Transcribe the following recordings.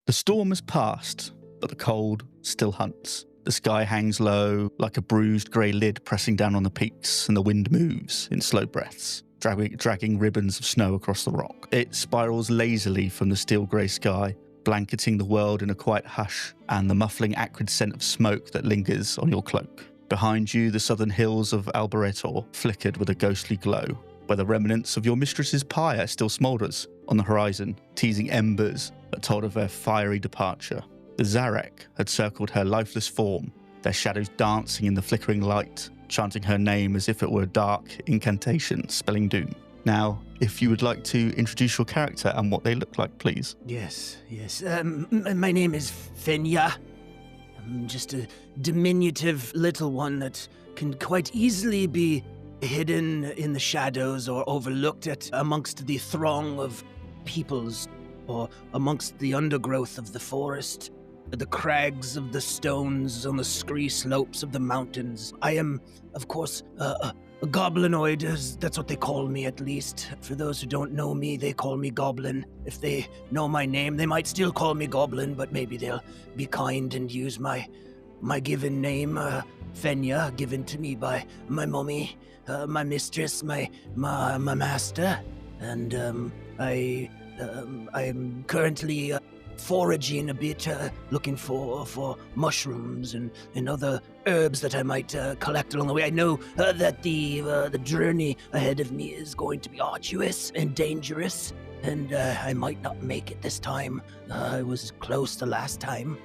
The storm has passed, but the cold still hunts. The sky hangs low, like a bruised grey lid pressing down on the peaks, and the wind moves in slow breaths, dragging ribbons of snow across the rock. It spirals lazily from the steel grey sky, blanketing the world in a quiet hush, and the muffling acrid scent of smoke that lingers on your cloak. Behind you, the southern hills of Alboretor flickered with a ghostly glow, where the remnants of your mistress's pyre still smoulders on the horizon, teasing embers that told of her fiery departure. The Zarek had circled her lifeless form, their shadows dancing in the flickering light, chanting her name as if it were a dark incantation spelling doom. Now, if you would like to introduce your character and what they look like, please. Yes. My name is Fenya. I'm just a diminutive little one that can quite easily be hidden in the shadows or overlooked at amongst the throng of peoples or amongst the undergrowth of the forest, the crags of the stones on the scree slopes of the mountains. I am, of course, a goblinoid, that's what they call me at least. For those who don't know me, they call me Goblin. If they know my name, they might still call me Goblin, but maybe they'll be kind and use my given name, Fenya, given to me by my mummy, my mistress, my master, and I'm currently foraging a bit, looking for mushrooms and other herbs that I might collect along the way. I know that the journey ahead of me is going to be arduous and dangerous, and I might not make it this time. I was close the last time,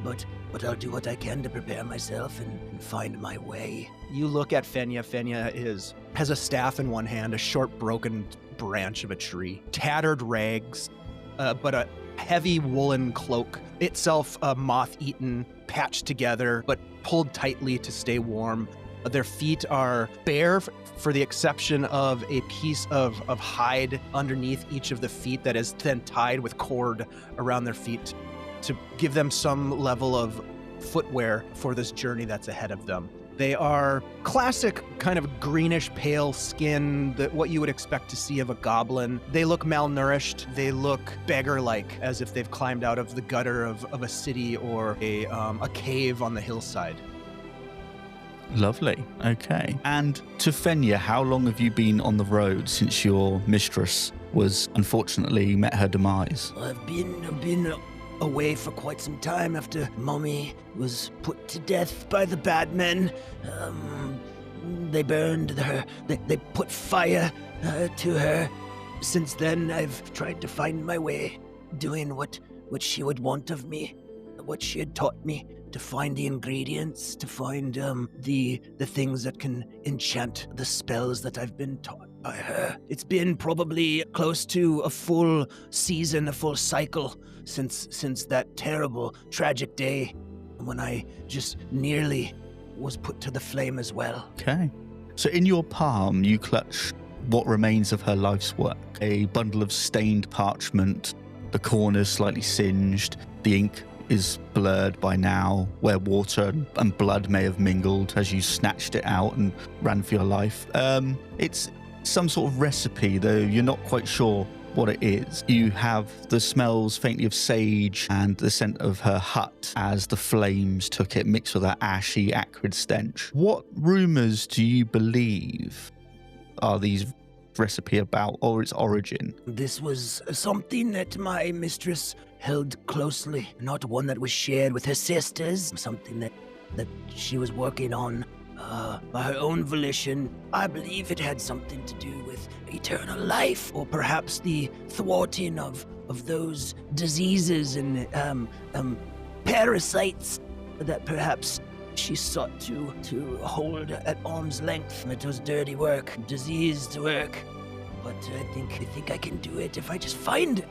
but I'll do what I can to prepare myself and find my way. You look at Fenya. Fenya has a staff in one hand, a short broken branch of a tree, tattered rags, but a heavy woolen cloak, itself moth-eaten, patched together, but pulled tightly to stay warm. Their feet are bare for the exception of a piece of hide underneath each of the feet that is then tied with cord around their feet to give them some level of footwear for this journey that's ahead of them. They are classic kind of greenish pale skin, what you would expect to see of a goblin. They look malnourished. They look beggar-like, as if they've climbed out of the gutter of a city or a cave on the hillside. Lovely. Okay. And to Fenya, how long have you been on the road since your mistress was unfortunately met her demise? I've been away for quite some time after Mummy was put to death by the bad men. They burned her. They put fire to her. Since then, I've tried to find my way, doing what she would want of me, what she had taught me, to find the ingredients, to find the things that can enchant the spells that I've been taught by her. It's been probably close to a full season, a full cycle since that terrible, tragic day when I just nearly was put to the flame as well. Okay. So in your palm, you clutch what remains of her life's work. A bundle of stained parchment, the corners slightly singed, the ink is blurred by now, where water and blood may have mingled as you snatched it out and ran for your life. It's some sort of recipe, though you're not quite sure what it is. You have the smells faintly of sage and the scent of her hut as the flames took it, mixed with that ashy, acrid stench. What rumors do you believe are these recipe about, or its origin? This was something that my mistress held closely, not one that was shared with her sisters, something that she was working on by her own volition. I believe it had something to do with eternal life, or perhaps the thwarting of those diseases and parasites that perhaps she sought to hold at arm's length. It was dirty work, diseased work, but I think I can do it if I just find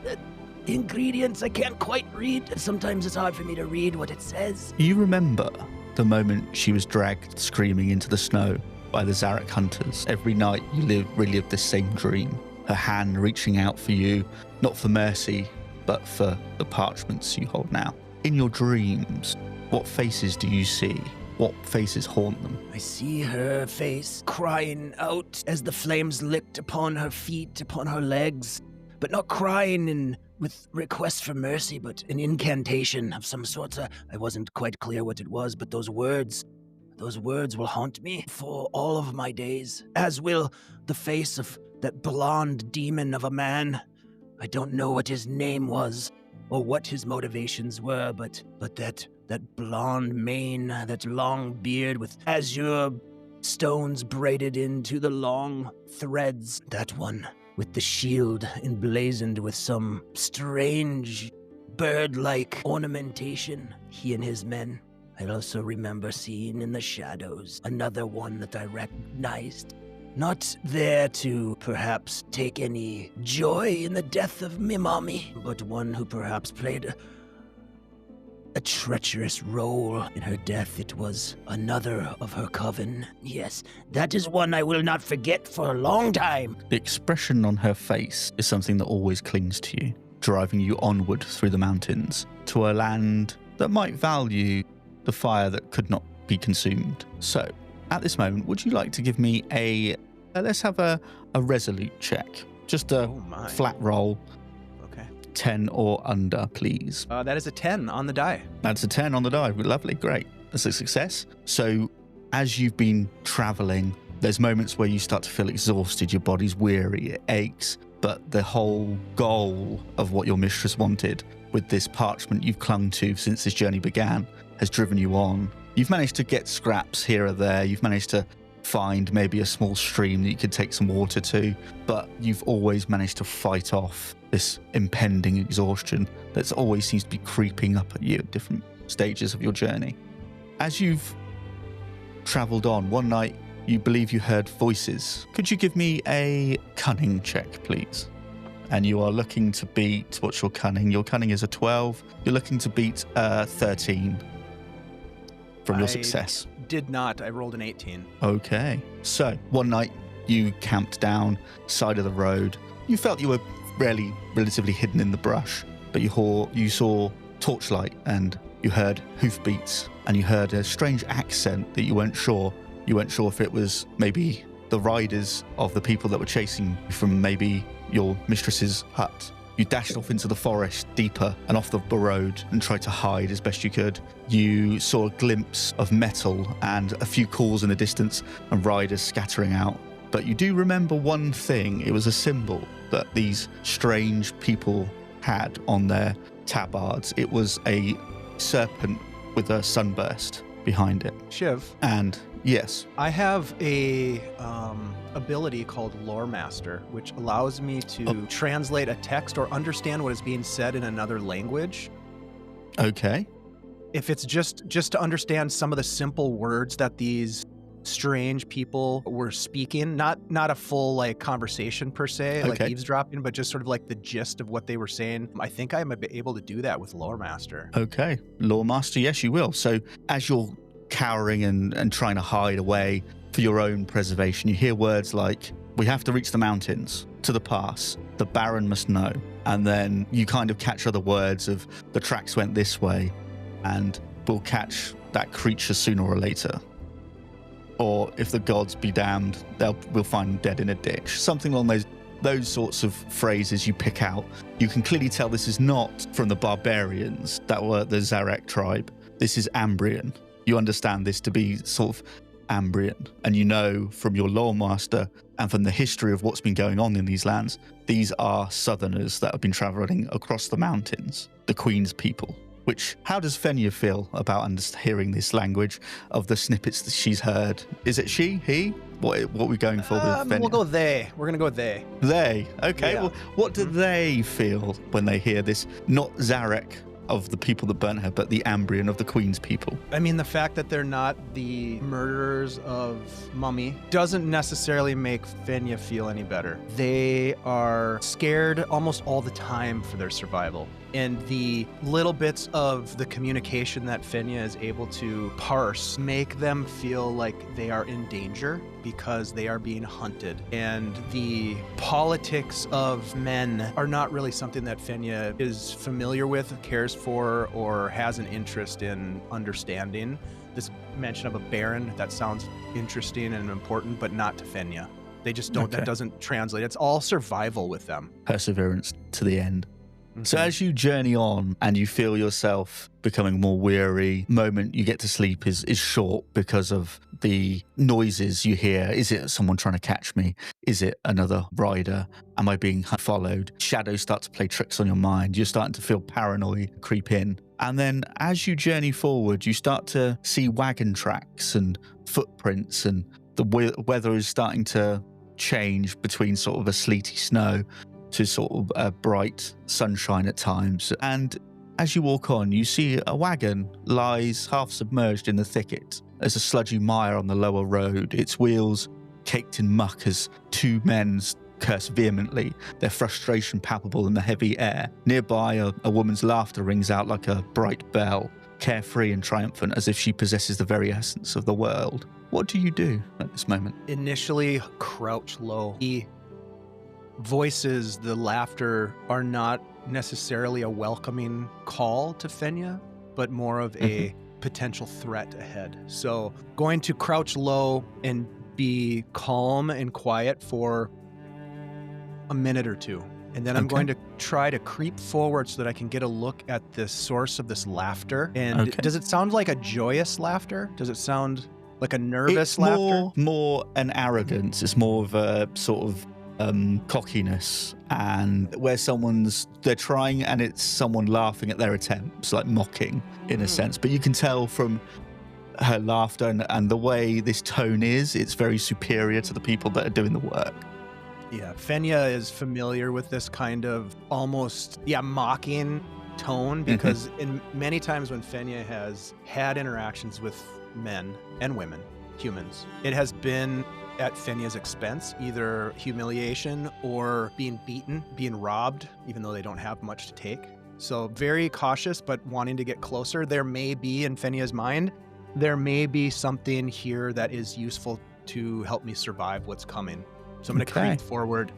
the ingredients. I can't quite read. Sometimes it's hard for me to read what it says. You remember the moment she was dragged screaming into the snow by the Zarek hunters. Every night you relive this same dream, her hand reaching out for you, not for mercy, but for the parchments you hold now. In your dreams, what faces do you see? What faces haunt them? I see her face crying out as the flames licked upon her feet, upon her legs, but not crying in with requests for mercy, but an incantation of some sort. I wasn't quite clear what it was, but those words will haunt me for all of my days, as will the face of that blonde demon of a man. I don't know what his name was or what his motivations were, but that blonde mane, that long beard with azure stones braided into the long threads, that one with the shield emblazoned with some strange bird-like ornamentation, he and his men. I also remember seeing in the shadows another one that I recognized. Not there to perhaps take any joy in the death of Mimami, but one who perhaps played a treacherous role in her death. It was another of her coven. Yes, that is one I will not forget for a long time. The expression on her face is something that always clings to you, driving you onward through the mountains to a land that might value the fire that could not be consumed. So, at this moment, would you like to give me let's have a resolute check. Just a flat roll. Okay. 10 or under, please. That is a 10 on the die. That's a 10 on the die. Lovely, great. That's a success. So, as you've been traveling, there's moments where you start to feel exhausted, your body's weary, it aches, but the whole goal of what your mistress wanted with this parchment you've clung to since this journey began has driven you on. You've managed to get scraps here or there. You've managed to find maybe a small stream that you could take some water to, but you've always managed to fight off this impending exhaustion that always seems to be creeping up at you at different stages of your journey. As you've traveled on, one night you believe you heard voices. Could you give me a cunning check, please? And you are looking to beat, what's your cunning? Your cunning is a 12. You're looking to beat 13 from your success. Did not. I rolled an 18. Okay. So, one night you camped down side of the road. You felt you were relatively hidden in the brush, but you saw torchlight and you heard hoofbeats and you heard a strange accent that you weren't sure. You weren't sure if it was maybe the riders of the people that were chasing you from maybe your mistress's hut. You dashed off into the forest deeper and off the road and tried to hide as best you could. You saw a glimpse of metal and a few calls in the distance and riders scattering out. But you do remember one thing. It was a symbol that these strange people had on their tabards. It was a serpent with a sunburst behind it. Shiv. And yes. I have a ability called Lore Master, which allows me to translate a text or understand what is being said in another language. Okay. If it's just to understand some of the simple words that these strange people were speaking, not a full like conversation per se, like eavesdropping, but just sort of like the gist of what they were saying. I think I'm able to do that with Lore Master. Okay. Lore Master, yes, you will. So as you're cowering and trying to hide away for your own preservation, you hear words like, we have to reach the mountains, to the pass, the Baron must know. And then you kind of catch other words of the tracks went this way and we'll catch that creature sooner or later. Or if the gods be damned, we'll find them dead in a ditch. Something along those sorts of phrases you pick out. You can clearly tell this is not from the barbarians that were the Zarek tribe. This is Ambrian. You understand this to be sort of Ambrian, and you know from your lore master and from the history of what's been going on in these lands, these are southerners that have been traveling across the mountains, the Queen's people. Which, how does Fenya feel about hearing this language of the snippets that she's heard? Is it she, he? What are we going for with Fenya? We'll go they. We're going to go they. They? Okay. Yeah. Well, what do they feel when they hear this? Not Zarek of the people that burnt her, but the Ambrian of the Queen's people. I mean, the fact that they're not the murderers of Mummy doesn't necessarily make Fenya feel any better. They are scared almost all the time for their survival. And the little bits of the communication that Fenya is able to parse make them feel like they are in danger because they are being hunted. And the politics of men are not really something that Fenya is familiar with, cares for, or has an interest in understanding. This mention of a baron, that sounds interesting and important, but not to Fenya. They just don't, that doesn't translate. It's all survival with them. Perseverance to the end. So as you journey on and you feel yourself becoming more weary, moment you get to sleep is short because of the noises you hear. Is it someone trying to catch me? Is it another rider? Am I being followed? Shadows start to play tricks on your mind. You're starting to feel paranoid creep in. And then as you journey forward, you start to see wagon tracks and footprints, and the weather is starting to change between sort of a sleety snow to sort of a bright sunshine at times. And as you walk on, you see a wagon lies half submerged in the thicket. There's a sludgy mire on the lower road, its wheels caked in muck as two men curse vehemently, their frustration palpable in the heavy air. Nearby, a woman's laughter rings out like a bright bell, carefree and triumphant, as if she possesses the very essence of the world. What do you do at this moment? Initially, crouch low. The voices, the laughter are not necessarily a welcoming call to Fenya, but more of a potential threat ahead. So going to crouch low and be calm and quiet for a minute or two. And then I'm going to try to creep forward so that I can get a look at the source of this laughter. And does it sound like a joyous laughter? Does it sound like a nervous laughter? More an arrogance. It's more of a sort of cockiness, and where they're trying and it's someone laughing at their attempts, like mocking in a sense. But you can tell from her laughter and the way this tone is, it's very superior to the people that are doing the work. Yeah, Fenya is familiar with this kind of almost, mocking tone, because in many times when Fenya has had interactions with men and women, humans, it has been at Fenya's expense, either humiliation or being beaten, being robbed, even though they don't have much to take. So very cautious, but wanting to get closer. There may be, in Fenya's mind, there may be something here that is useful to help me survive what's coming. So I'm going to creep forward.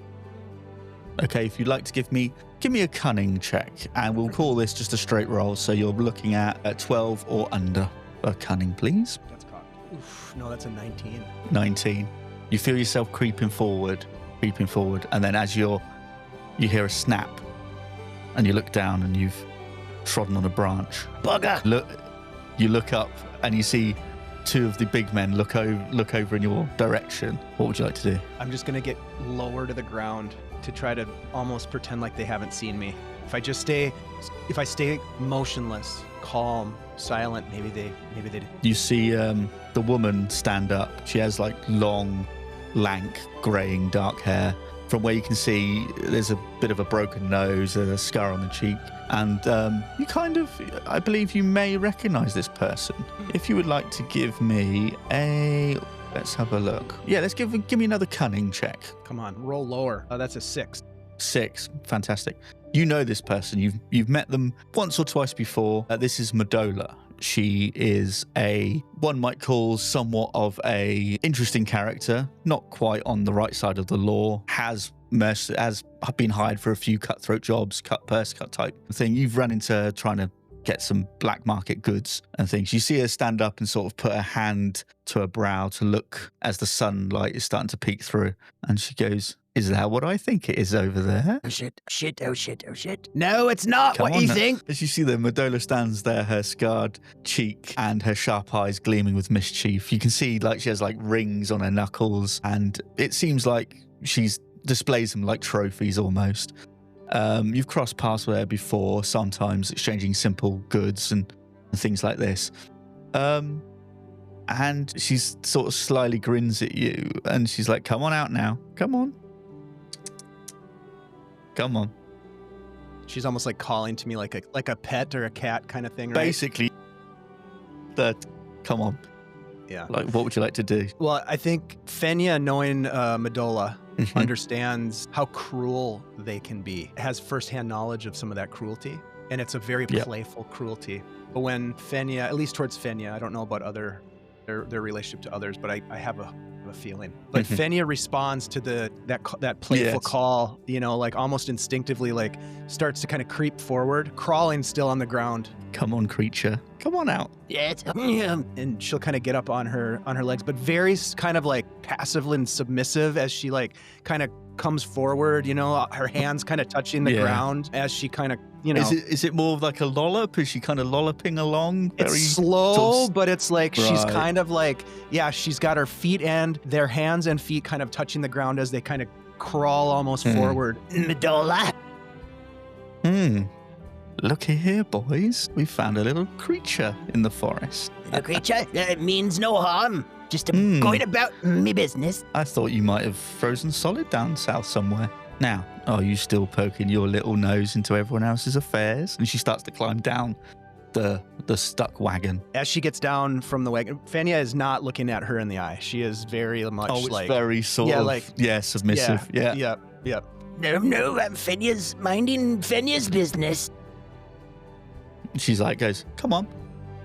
Okay, if you'd like to give me a cunning check, and we'll call this just a straight roll. So you're looking at 12 or under for cunning, please. That's cocked. Oof, no, that's a 19. 19. You feel yourself creeping forward, and then as you hear a snap, and you look down, and you've trodden on a branch. Bugger! You look up, and you see two of the big men look over in your direction. What would you like to do? I'm just going to get lower to the ground to try to almost pretend like they haven't seen me. If I stay motionless, calm, silent, maybe they. You see the woman stand up. She has like long, lank, graying, dark hair. From where you can see, there's a bit of a broken nose, a scar on the cheek, and I believe you may recognize this person. If you would like to give me let's have a look. Yeah, let's give me another cunning check. Come on, roll lower. That's a 6. 6, fantastic. You know this person. You've met them once or twice before. This is Madola. She is one might call somewhat of a interesting character, not quite on the right side of the law, has been hired for a few cutthroat jobs, purse cut type thing. You've run into trying to get some black market goods and things. You see her stand up and sort of put her hand to her brow to look as the sunlight is starting to peek through. And she goes, "Is that what I think it is over there?" Oh shit, oh shit. No, it's not what you think. As you see that Madola stands there, her scarred cheek and her sharp eyes gleaming with mischief. You can see like she has like rings on her knuckles, and it seems like she displays them like trophies almost. You've crossed paths with her before, sometimes exchanging simple goods and things like this. And she sort of slyly grins at you, and she's like, "Come on out now. Come on. She's almost like calling to me like a pet or a cat kind of thing, right? Basically, come on. Yeah. Like, what would you like to do? Well, I think Fenya, knowing Madola, understands how cruel they can be, has firsthand knowledge of some of that cruelty, and it's a very playful cruelty. But when Fenya, at least towards Fenya, I don't know about their relationship to others, but I have a feeling. But Fenya responds to that playful call, like almost instinctively, like starts to kind of creep forward, crawling still on the ground. Come on, creature. Come on out. Yes. And she'll kind of get up on her legs, but very kind of like passive and submissive as she like kind of comes forward, her hands kind of touching the ground as she kind of, Is it more of like a lollop? Is she kind of lolloping along? It's slow, but it's like she's kind of like, she's got her feet and their hands and feet kind of touching the ground as they kind of crawl almost forward. Medola. Looky here, boys. We found a little creature in the forest. A creature that means no harm. Just going about me business. I thought you might have frozen solid down south somewhere. Now, are you still poking your little nose into everyone else's affairs? And she starts to climb down the stuck wagon. As she gets down from the wagon, Fenya is not looking at her in the eye. She is very much like... very sort of, submissive. Yeah. Yep. No, Fenya's minding Fenya's business. She's like, goes, come on,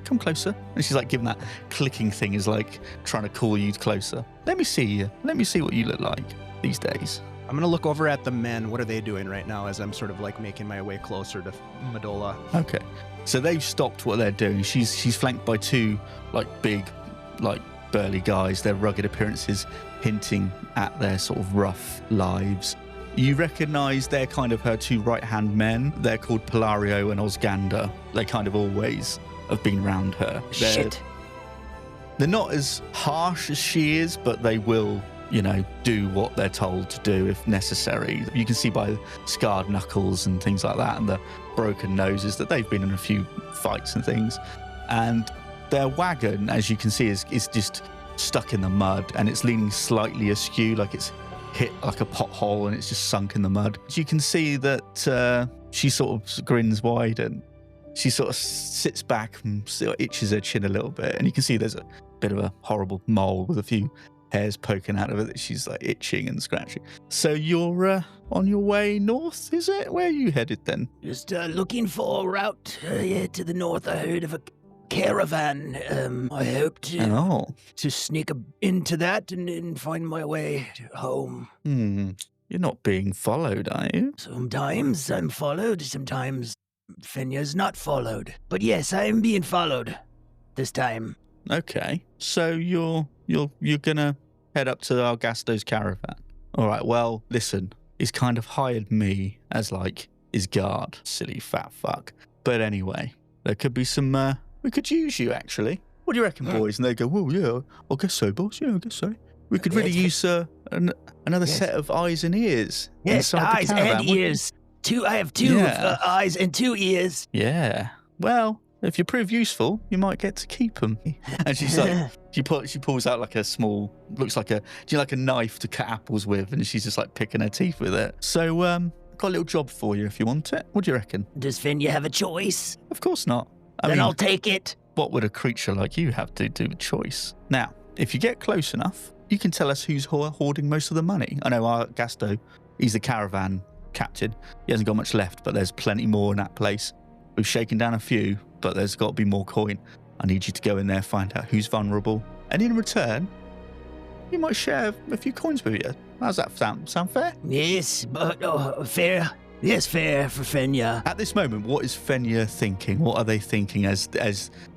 come closer. And she's like giving that clicking thing, is like trying to call you closer. Let me see you. Let me see what you look like these days. I'm going to look over at the men. What are they doing right now as I'm sort of like making my way closer to Medola? Okay. So they've stopped what they're doing. She's flanked by two like big, like burly guys. Their rugged appearances hinting at their sort of rough lives. You recognize they're kind of her two right-hand men. They're called Polario and Osgander. They kind of always have been round her. They're not as harsh as she is, but they will, do what they're told to do if necessary. You can see by scarred knuckles and things like that and the broken noses that they've been in a few fights and things. And their wagon, as you can see, is just stuck in the mud, and it's leaning slightly askew, like it's hit like a pothole and it's just sunk in the mud. You can see that she sort of grins wide and she sort of sits back and sort of itches her chin a little bit, and you can see there's a bit of a horrible mole with a few hairs poking out of it that she's like itching and scratching. So you're on your way north, is it? Where are you headed then? Just looking for a route to the north. I heard of a caravan. I hope to sneak into that and find my way home. You're not being followed, are you? Sometimes I'm followed, sometimes Fenya's not followed. But yes, I am being followed this time. Okay, so you're gonna head up to Argasto's caravan. All right, well, listen, he's kind of hired me as like his guard, silly fat fuck. But anyway, there could be some, we could use you actually. What do you reckon, boys? And they go, well, yeah, I guess so, boss, yeah, I guess so. We could really use another set of eyes and ears. Yes, eyes and ears. I have two eyes and 2 ears. Yeah, well, if you prove useful, you might get to keep them. And she's like, she pulls out like a small, looks like a knife to cut apples with, and she's just like picking her teeth with it. So, got a little job for you if you want it. What do you reckon? Does Fenya have a choice? Of course not. Then I'll take it. What would a creature like you have to do with choice? Now, if you get close enough, you can tell us who's hoarding most of the money. I know Gasto, he's the caravan captain. He hasn't got much left, but there's plenty more in that place. We've shaken down a few, but there's got to be more coin. I need you to go in there, find out who's vulnerable. And in return, you might share a few coins with you. How's that sound? Sound fair? Yes, but fair. Yes, fair for Fenya. At this moment, what is Fenya thinking? What are they thinking as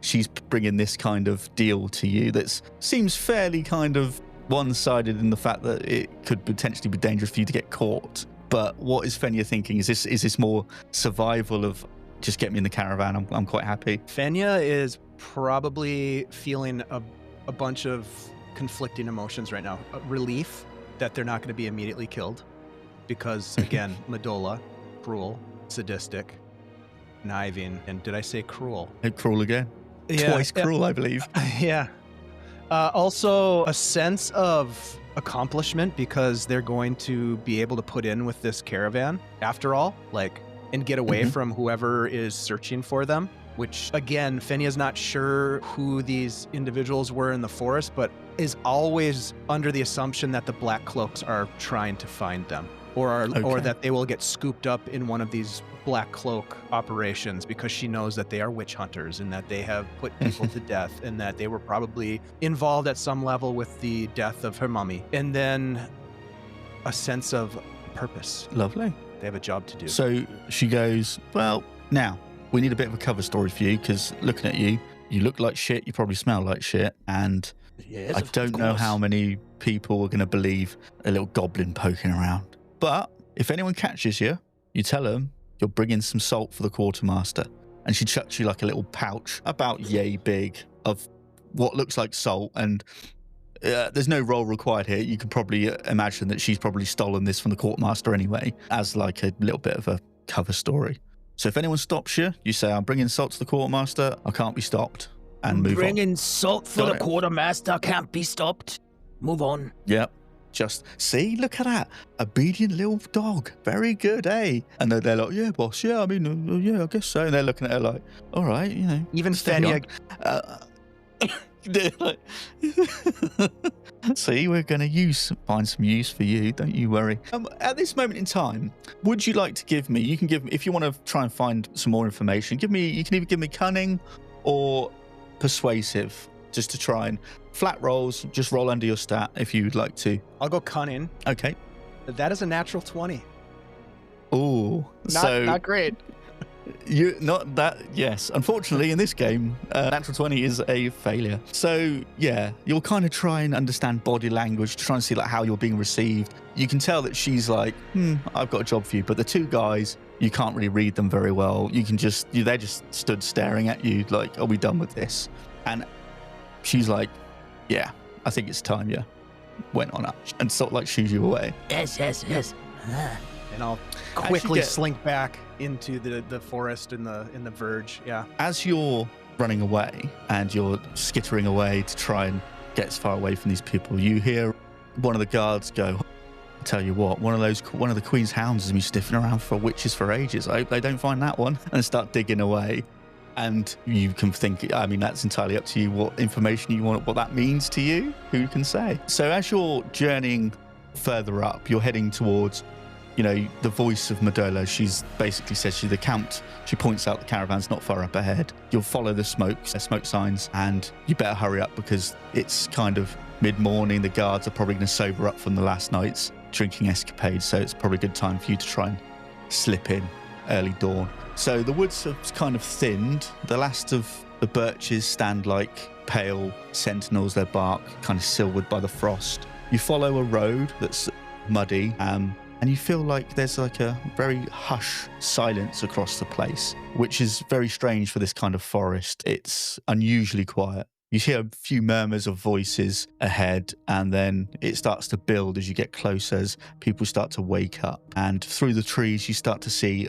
she's bringing this kind of deal to you that seems fairly kind of one-sided in the fact that it could potentially be dangerous for you to get caught? But what is Fenya thinking? Is this more survival of just get me in the caravan, I'm quite happy? Fenya is probably feeling a bunch of conflicting emotions right now. Relief that they're not going to be immediately killed because, again, Medola, cruel, sadistic, conniving, and did I say cruel? Cruel again. Yeah, twice cruel, I believe. Yeah. Also, a sense of accomplishment because they're going to be able to put in with this caravan, after all, and get away from whoever is searching for them, which, again, Fenya's not sure who these individuals were in the forest, but is always under the assumption that the Black Cloaks are trying to find them, or that they will get scooped up in one of these Black Cloak operations because she knows that they are witch hunters and that they have put people to death and that they were probably involved at some level with the death of her mummy. And then a sense of purpose. Lovely. They have a job to do. So she goes, well, now, we need a bit of a cover story for you because looking at you, You look like shit, you probably smell like shit, and Yes, I of don't know course. how many people are going to believe a little goblin poking around. But if anyone catches you, you tell them you're bringing some salt for the quartermaster. And she chucks you like a little pouch about yay big of what looks like salt. And there's no roll required here. You can probably imagine that she's probably stolen this from the quartermaster anyway, as like a little bit of a cover story. So if anyone stops you, you say, I'm bringing salt to the quartermaster. I can't be stopped. And move on. Bringing salt for Got the it. quartermaster can't be stopped. Move on. Yep. Just see, look at that. Obedient little dog. Very good, eh? And they're like, yeah, boss. Yeah, I mean, yeah, I guess so. And they're looking at her like, all right, you know. Even steady Fenya, they're like, see, we're going to find some use for you. Don't you worry. At this moment in time, would you like to give me, you can give me, if you want to try and find some more information, you can either give me cunning or persuasive, just to try and flat rolls, just roll under your stat if you'd like to. I'll go cunning. Okay. That is a natural 20. Ooh. Not great. You not that yes. Unfortunately in this game, natural 20 is a failure. So yeah, you'll kind of try and understand body language to try and see like how you're being received. You can tell that she's like, I've got a job for you. But the two guys, you can't really read them very well. You can they're just stood staring at you like, are we done with this? And she's like, yeah, I think it's time you went on up, and sort of like shoos you away. Yes. And I'll quickly slink back into the forest in the verge. Yeah. As you're running away and you're skittering away to try and get as far away from these people, you hear one of the guards go, I tell you what, one of the Queen's hounds has been sniffing around for witches for ages. I hope they don't find that one, and start digging away. And you can think, I mean, that's entirely up to you what information you want, what that means to you, who can say. So as you're journeying further up, you're heading towards, the voice of Medola. She's basically says the count. She points out the caravan's not far up ahead. You'll follow the smoke signs, and you better hurry up because it's kind of mid-morning. The guards are probably going to sober up from the last night's drinking escapade, so it's probably a good time for you to try and slip in early dawn. So the woods have kind of thinned. The last of the birches stand like pale sentinels, their bark kind of silvered by the frost. You follow a road that's muddy, and you feel like there's like a very hush silence across the place, which is very strange for this kind of forest. It's unusually quiet. You hear a few murmurs of voices ahead, and then it starts to build as you get closer, as people start to wake up. And through the trees, you start to see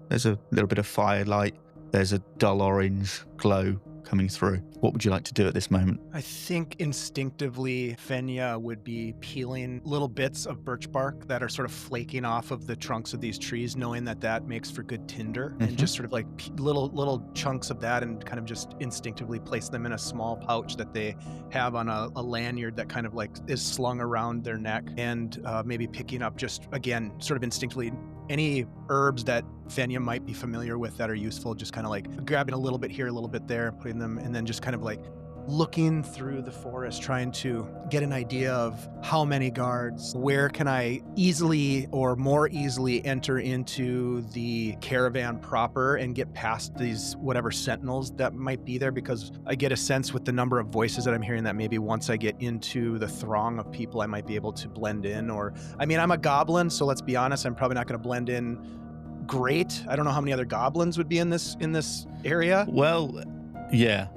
there's a little bit of firelight. There's a dull orange glow coming through. What would you like to do at this moment? I think instinctively Fenya would be peeling little bits of birch bark that are sort of flaking off of the trunks of these trees, knowing that makes for good tinder, and just sort of like little chunks of that, and kind of just instinctively place them in a small pouch that they have on a lanyard that kind of like is slung around their neck, and maybe picking up just, again, sort of instinctively any herbs that Fenya might be familiar with that are useful, just kind of like grabbing a little bit here, a little bit there, putting them, and then just kind of like looking through the forest, trying to get an idea of how many guards, where can I easily or more easily enter into the caravan proper and get past these whatever sentinels that might be there, because I get a sense with the number of voices that I'm hearing that maybe once I get into the throng of people, I might be able to blend in. Or, I mean, I'm a goblin, so let's be honest, I'm probably not going to blend in great. I don't know how many other goblins would be in this area. Well, yeah.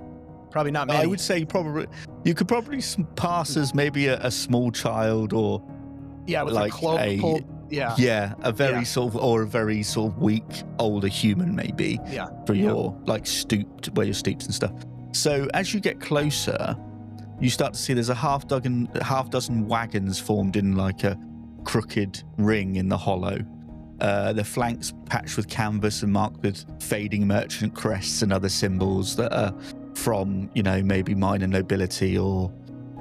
Probably not many. I would say you could probably pass as maybe a small child, or with like a cloak pulled. a very sort of weak older human maybe. Yeah. For your like stooped, where you're stooped and stuff. So as you get closer, you start to see there's a half dozen wagons formed in like a crooked ring in the hollow. The flanks patched with canvas and marked with fading merchant crests and other symbols that are from, maybe minor nobility or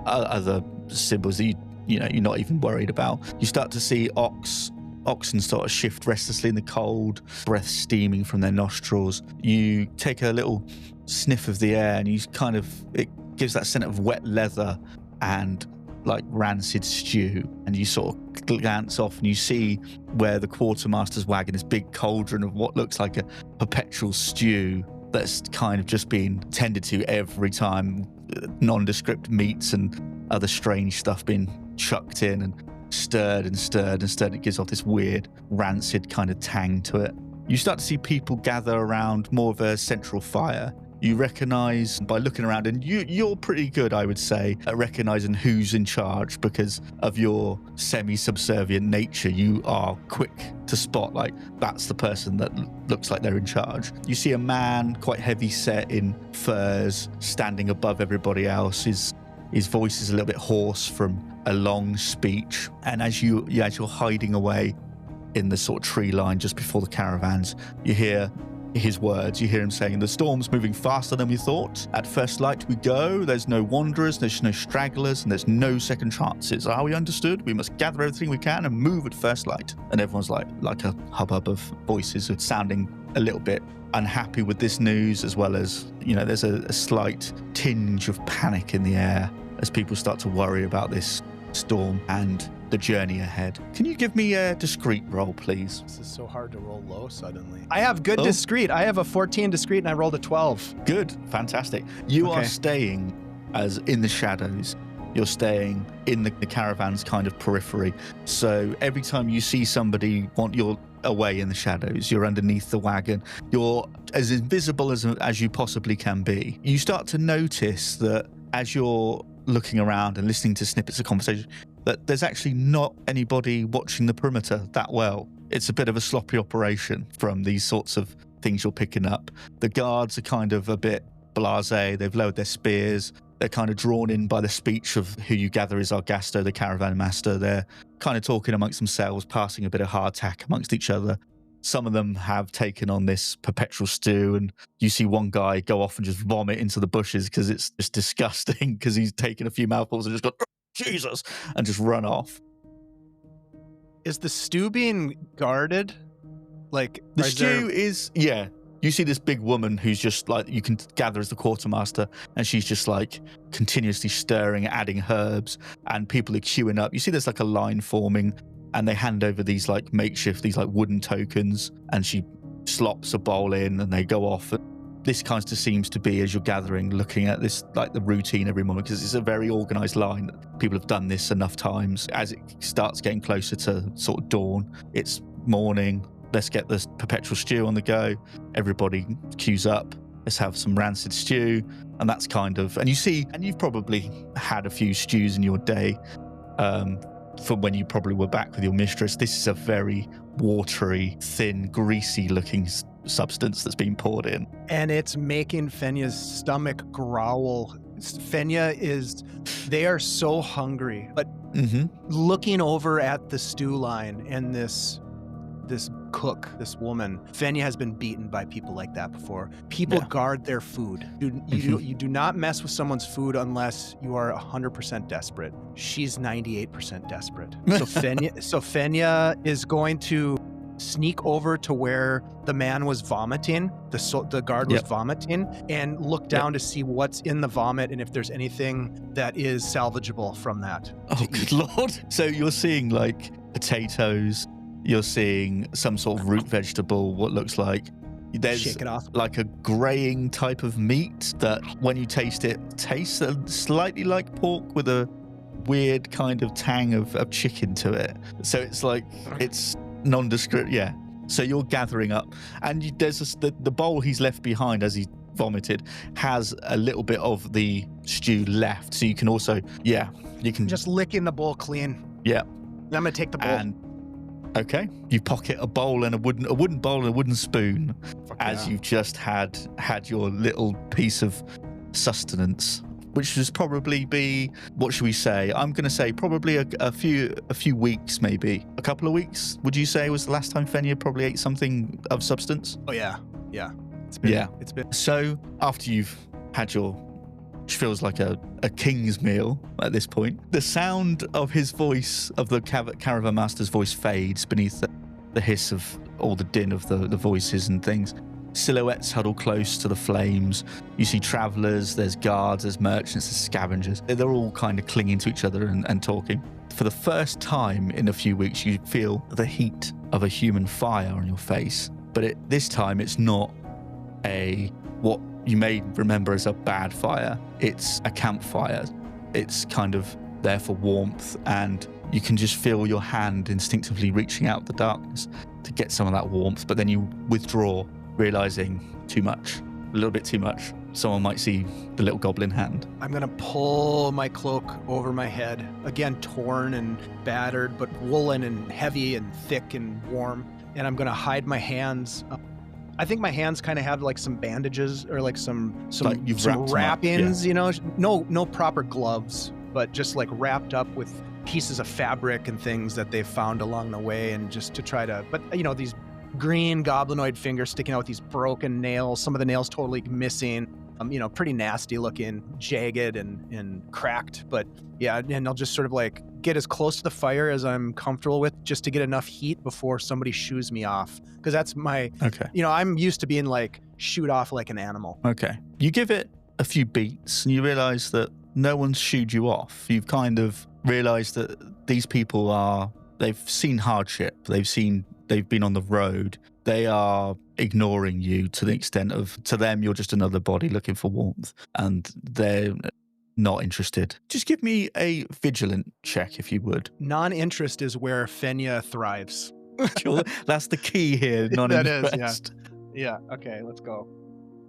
other symbols that you're not even worried about. You start to see oxen sort of shift restlessly in the cold, breath steaming from their nostrils. You take a little sniff of the air, and it gives that scent of wet leather and like rancid stew, and you sort of glance off and you see where the quartermaster's wagon, this big cauldron of what looks like a perpetual stew, that's kind of just being tended to every time. Nondescript meats and other strange stuff being chucked in and stirred and stirred and stirred. It gives off this weird, rancid kind of tang to it. You start to see people gather around more of a central fire. You recognize by looking around, and you're pretty good, I would say, at recognizing who's in charge because of your semi-subservient nature. You are quick to spot, like, that's the person that looks like they're in charge. You see a man, quite heavy set in furs, standing above everybody else. His voice is a little bit hoarse from a long speech. And as you're hiding away in the sort of tree line just before the caravans, you hear his words. You hear him saying, "The storm's moving faster than we thought. At first light we go. There's no wanderers, there's no stragglers, and there's no second chances. Are we understood? We must gather everything we can and move at first light." And everyone's like a hubbub of voices sounding a little bit unhappy with this news, as well as, there's a slight tinge of panic in the air as people start to worry about this storm and the journey ahead. Can you give me a discreet roll, please? This is so hard to roll low suddenly. I have good discreet. I have a 14 discreet and I rolled a 12. Good. Fantastic. You are staying as in the shadows. You're staying in the caravan's kind of periphery. So every time you see somebody, you're away in the shadows. You're underneath the wagon. You're as invisible as you possibly can be. You start to notice that as you're looking around and listening to snippets of conversation, that there's actually not anybody watching the perimeter that well. It's a bit of a sloppy operation from these sorts of things you're picking up. The guards are kind of a bit blasé. They've lowered their spears. They're kind of drawn in by the speech of who you gather is Argasto, the caravan master. They're kind of talking amongst themselves, passing a bit of hardtack amongst each other. Some of them have taken on this perpetual stew, and you see one guy go off and just vomit into the bushes because it's just disgusting because he's taken a few mouthfuls and just gone, "Oh, Jesus," and just run off. Is the stew being guarded? The stew is, yeah. You see this big woman who's just you can gather as the quartermaster, and she's just continuously stirring, adding herbs, and people are queuing up. You see there's a line forming, and they hand over these makeshift, these wooden tokens, and she slops a bowl in and they go off. This kind of seems to be, as you're gathering, looking at this, the routine every morning, because it's a very organized line. People have done this enough times. As it starts getting closer to sort of dawn, it's morning. Let's get this perpetual stew on the go. Everybody queues up. Let's have some rancid stew. And that's kind of, and you've probably had a few stews in your day, from when you probably were back with your mistress. This is a very watery, thin, greasy looking substance that's been poured in. And it's making Fenya's stomach growl. They are so hungry. But looking over at the stew line and this cook, this woman, Fenya has been beaten by people like that before. People guard their food. You do not mess with someone's food unless you are 100% desperate. She's 98% desperate. So Fenya is going to sneak over to where the man was vomiting, the guard was vomiting, and look down to see what's in the vomit and if there's anything that is salvageable from that. Oh, good Lord. So you're seeing potatoes, you're seeing some sort of root vegetable, what looks like. There's Shake it off. A graying type of meat that when you taste it, tastes slightly like pork with a weird kind of tang of chicken to it. So it's it's nondescript, yeah. So you're gathering up, and there's the bowl he's left behind as he vomited has a little bit of the stew left. So you can also, you can just licking the bowl clean. Yeah. I'm gonna take the bowl. And okay, you pocket a bowl and a wooden bowl and a wooden spoon you've just had your little piece of sustenance, which would probably be, what should we say? I'm going to say probably a few weeks, maybe a couple of weeks. Would you say was the last time Fenya probably ate something of substance? Oh yeah. It's been. So after you've had which feels like a king's meal at this point, the sound of his voice, of the caravan master's voice, fades beneath the hiss of all the din of the voices and things. Silhouettes huddle close to the flames. You see travelers, there's guards, there's merchants, there's scavengers. They're all kind of clinging to each other and talking. For the first time in a few weeks, you feel the heat of a human fire on your face. But this time, it's not a what you may remember as a bad fire. It's a campfire. It's kind of there for warmth, and you can just feel your hand instinctively reaching out the darkness to get some of that warmth, but then you withdraw, realizing too much, a little bit too much. Someone might see the little goblin hand. I'm going to pull my cloak over my head. Again, torn and battered, but woolen and heavy and thick and warm. And I'm going to hide my hands. I think my hands kind of have like some bandages or like some Like you've wrapped them up, wrappings, you know, no proper gloves, but just like wrapped up with pieces of fabric and things that they've found along the way. And just to try to, but you know, these green goblinoid fingers sticking out with these broken nails, some of the nails totally missing. You know, pretty nasty looking, jagged and cracked. But yeah, and I'll just sort of like get as close to the fire as I'm comfortable with, just to get enough heat before somebody shoos me off. Because that's my, you know, I'm used to being like shoot off like an animal. Okay. You give it a few beats and you realize that no one's shooed you off. You've kind of realized that these people they've seen hardship. They've been on the road. They are ignoring you to the extent of, to them, you're just another body looking for warmth, and they're not interested. Just give me a vigilant check, if you would. Non-interest is where Fenya thrives. Sure, that's the key here, non-interest. Yeah, okay, let's go.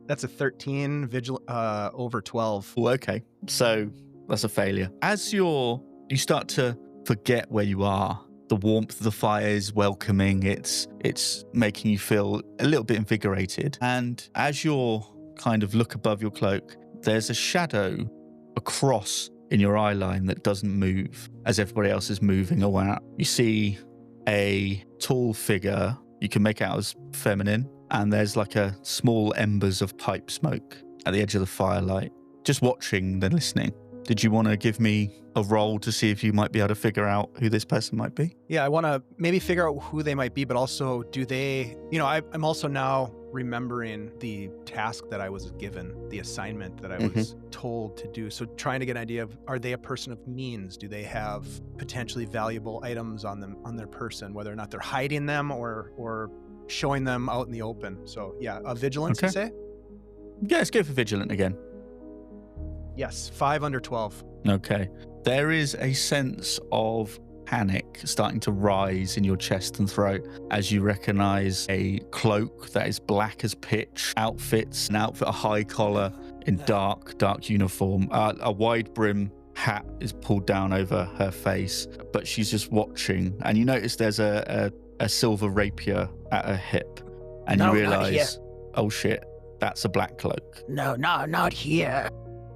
That's a 13, over 12. Oh, okay, so that's a failure. As you start to forget where you are, the warmth of the fire is welcoming. It's making you feel a little bit invigorated. And as you're kind of look above your cloak, there's a shadow, a cross in your eye line that doesn't move as everybody else is moving away. You see a tall figure. You can make out as feminine. And there's like a small embers of pipe smoke at the edge of the firelight. Just watching, then listening. Did you want to give me a roll to see if you might be able to figure out who this person might be? Yeah, I want to maybe figure out who they might be, but also do they, you know, I'm also now remembering the task that I was given, the assignment that I was told to do. So trying to get an idea of, are they a person of means? Do they have potentially valuable items on them, on their person, whether or not they're hiding them or showing them out in the open? So yeah, a vigilance, you say? Yeah, let's go for vigilant again. Yes, 5 under 12. Okay. There is a sense of panic starting to rise in your chest and throat as you recognize a cloak that is black as pitch, an outfit, a high collar in dark uniform. A wide brim hat is pulled down over her face, but she's just watching. And you notice there's a silver rapier at her hip. And you realize, oh shit, that's a black cloak. No, not here.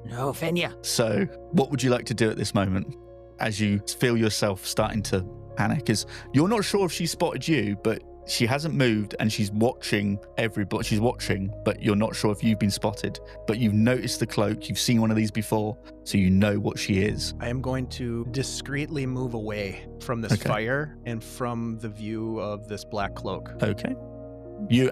No, Fenya. So what would you like to do at this moment as you feel yourself starting to panic? Is you're not sure if she spotted you, but she hasn't moved and she's watching everybody. She's watching, but you're not sure if you've been spotted. But you've noticed the cloak. You've seen one of these before, so you know what she is. I am going to discreetly move away from this fire and from the view of this black cloak. Okay.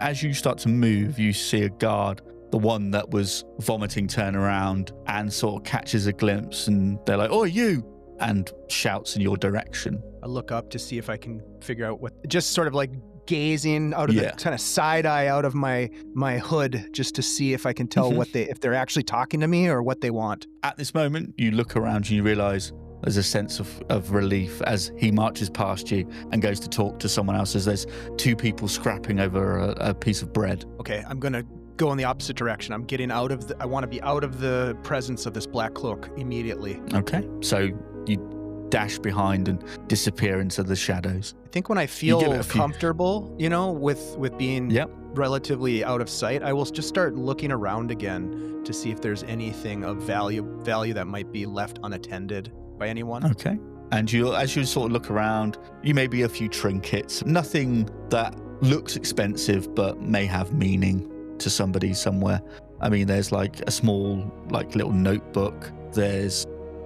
As you start to move, you see a guard, the one that was vomiting, turn around and sort of catches a glimpse, and they're like, "Oh, you!" and shouts in your direction. I look up to see if I can figure out what, just sort of like gazing out of the kind of side eye out of my hood, just to see if I can tell if they're actually talking to me or what they want. At this moment, you look around and you realize there's a sense of relief as he marches past you and goes to talk to someone else, as there's two people scrapping over a piece of bread. Okay, I'm going to go in the opposite direction. I'm getting I want to be out of the presence of this black cloak immediately. Okay, so you dash behind and disappear into the shadows. I think when I feel comfortable, you know, with being relatively out of sight, I will just start looking around again to see if there's anything of value that might be left unattended by anyone. Okay. And as you sort of look around, you may be a few trinkets, nothing that looks expensive but may have meaning to somebody somewhere. I mean, there's like a small, like little notebook. There's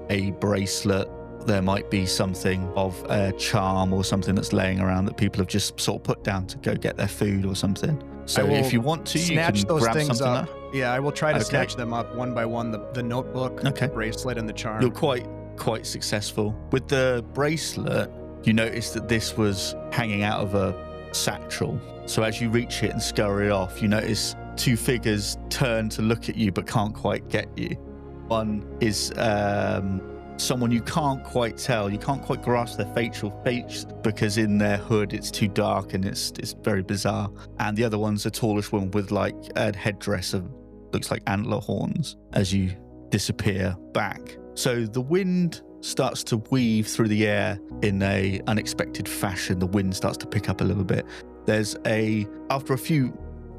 a bracelet. There might be something of a charm or something that's laying around that people have just sort of put down to go get their food or something. So if you want to, you can grab something up. Yeah, I will try to snatch them up one by one. The notebook, the bracelet, and the charm. You're quite successful. With the bracelet, you notice that this was hanging out of a satchel. So as you reach it and scurry off, you notice two figures turn to look at you but can't quite get you. One is someone you can't quite tell. You can't quite grasp their facial face because in their hood it's too dark and it's very bizarre. And the other one's a tallish woman with like a headdress of looks like antler horns as you disappear back. So the wind starts to weave through the air in a unexpected fashion. The wind starts to pick up a little bit. After a few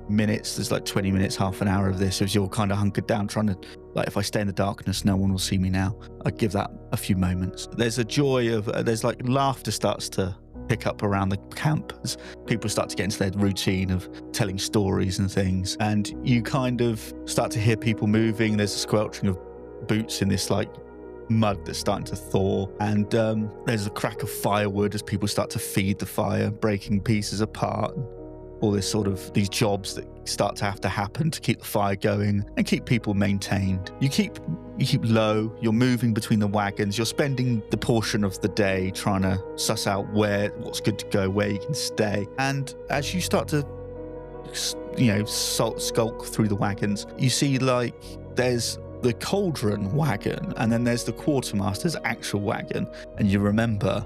minutes, there's like 20 minutes, half an hour of this as you're kind of hunkered down trying to, like, if I stay in the darkness, no one will see me now. I'd give that a few moments. There's a joy of, there's like laughter starts to pick up around the camp as people start to get into their routine of telling stories and things. And you kind of start to hear people moving. There's a squelching of boots in this like mud that's starting to thaw. And there's a crack of firewood as people start to feed the fire, breaking pieces apart. All this sort of, these jobs that start to have to happen to keep the fire going and keep people maintained. You keep low, you're moving between the wagons, you're spending the portion of the day trying to suss out what's good to go, where you can stay. And as you start to, skulk through the wagons, you see like there's the cauldron wagon and then there's the quartermaster's actual wagon. And you remember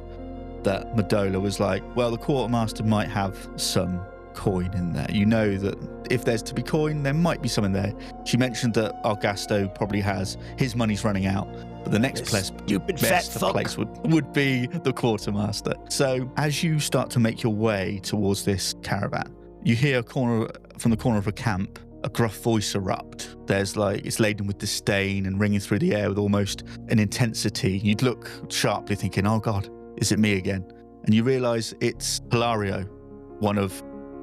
that Madola was like, well, the quartermaster might have some coin in there. You know that if there's to be coin, there might be some in there. She mentioned that Augusto probably has, his money's running out, but the next place would be the quartermaster. So as you start to make your way towards this caravan, you hear from the corner of a camp, a gruff voice erupt. There's like, it's laden with disdain and ringing through the air with almost an intensity. You'd look sharply thinking, oh God, is it me again? And you realize it's Hilario, one of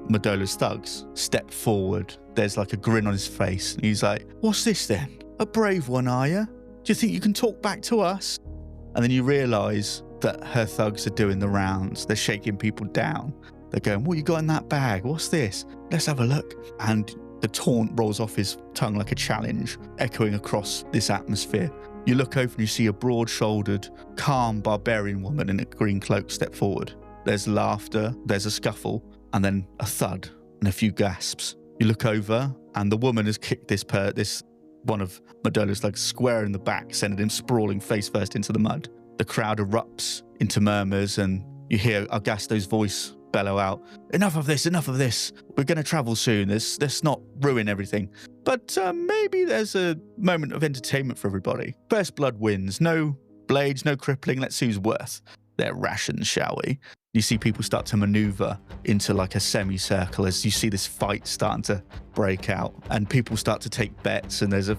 Madola's thugs. Step forward. There's like a grin on his face. And he's like, what's this then? A brave one, are you? Do you think you can talk back to us? And then you realise that her thugs are doing the rounds. They're shaking people down. They're going, what you got in that bag? What's this? Let's have a look. And the taunt rolls off his tongue like a challenge, echoing across this atmosphere. You look over and you see a broad-shouldered, calm barbarian woman in a green cloak step forward. There's laughter, there's a scuffle, and then a thud and a few gasps. You look over and the woman has kicked this one of Madola's legs square in the back, sending him sprawling face first into the mud. The crowd erupts into murmurs and you hear Augusto's voice bellow out, enough of this, we're going to travel soon, let's not ruin everything. But maybe there's a moment of entertainment for everybody. First blood wins, no blades, no crippling, let's see who's worth their rations, shall we? You see people start to maneuver into like a semicircle as you see this fight starting to break out and people start to take bets and there's a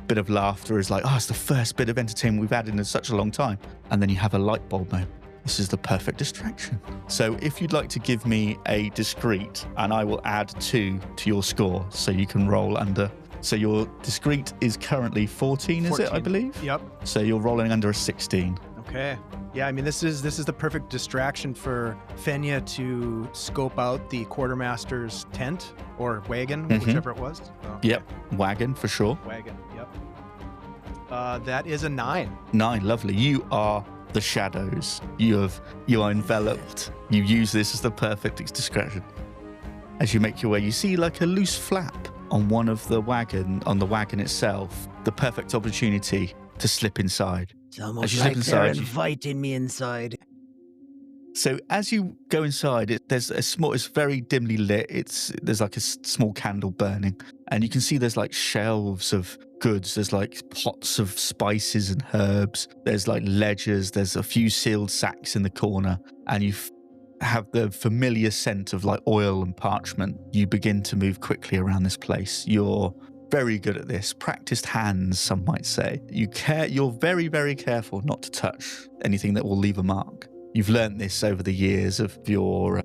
bit of laughter. It's like, oh, it's the first bit of entertainment we've had in such a long time. And then you have a light bulb moment. This is the perfect distraction. So if you'd like to give me a discreet, and I will add 2 to your score so you can roll under. So your discreet is currently 14, is it, I believe? Yep. So you're rolling under a 16. Okay. Yeah, I mean, this is the perfect distraction for Fenya to scope out the quartermaster's tent or wagon, whichever it was. Okay. Yep, wagon for sure. Wagon, yep. That is a 9. 9, lovely. You are the shadows. You are enveloped. You use this as the perfect distraction. As you make your way, you see like a loose flap on the wagon itself. The perfect opportunity to slip inside. It's almost like they're inviting me inside. So as you go inside, it's very dimly lit. There's like a small candle burning, and you can see there's like shelves of goods. There's like pots of spices and herbs. There's like ledgers. There's a few sealed sacks in the corner, and you have the familiar scent of like oil and parchment. You begin to move quickly around this place. You're very good at this. Practiced hands, some might say. You're very, very careful not to touch anything that will leave a mark. You've learnt this over the years of your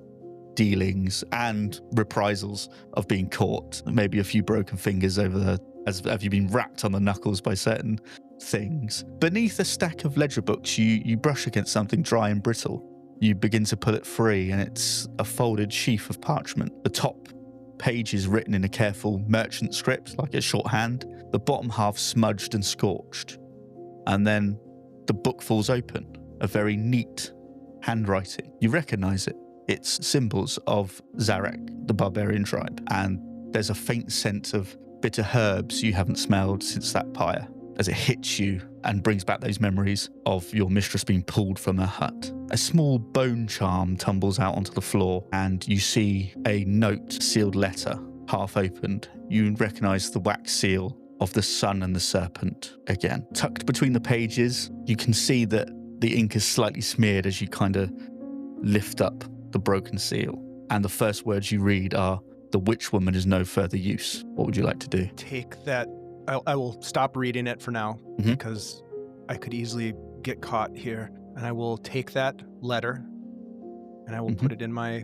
dealings and reprisals of being caught. Maybe a few broken fingers have you been wrapped on the knuckles by certain things. Beneath a stack of ledger books, you brush against something dry and brittle. You begin to pull it free, and it's a folded sheaf of parchment. The top page is written in a careful merchant script, like a shorthand. The bottom half smudged and scorched. And then the book falls open. A very neat handwriting. You recognize it. It's symbols of Zarek, the barbarian tribe. And there's a faint scent of bitter herbs you haven't smelled since that pyre, as it hits you and brings back those memories of your mistress being pulled from her hut. A small bone charm tumbles out onto the floor, and you see a note, sealed letter, half opened. You recognize the wax seal of the sun and the serpent again. Tucked between the pages, you can see that the ink is slightly smeared as you kind of lift up the broken seal. And the first words you read are, "The witch woman is no further use." What would you like to do? Take that. I will stop reading it for now because I could easily get caught here. And I will take that letter and I will put it in my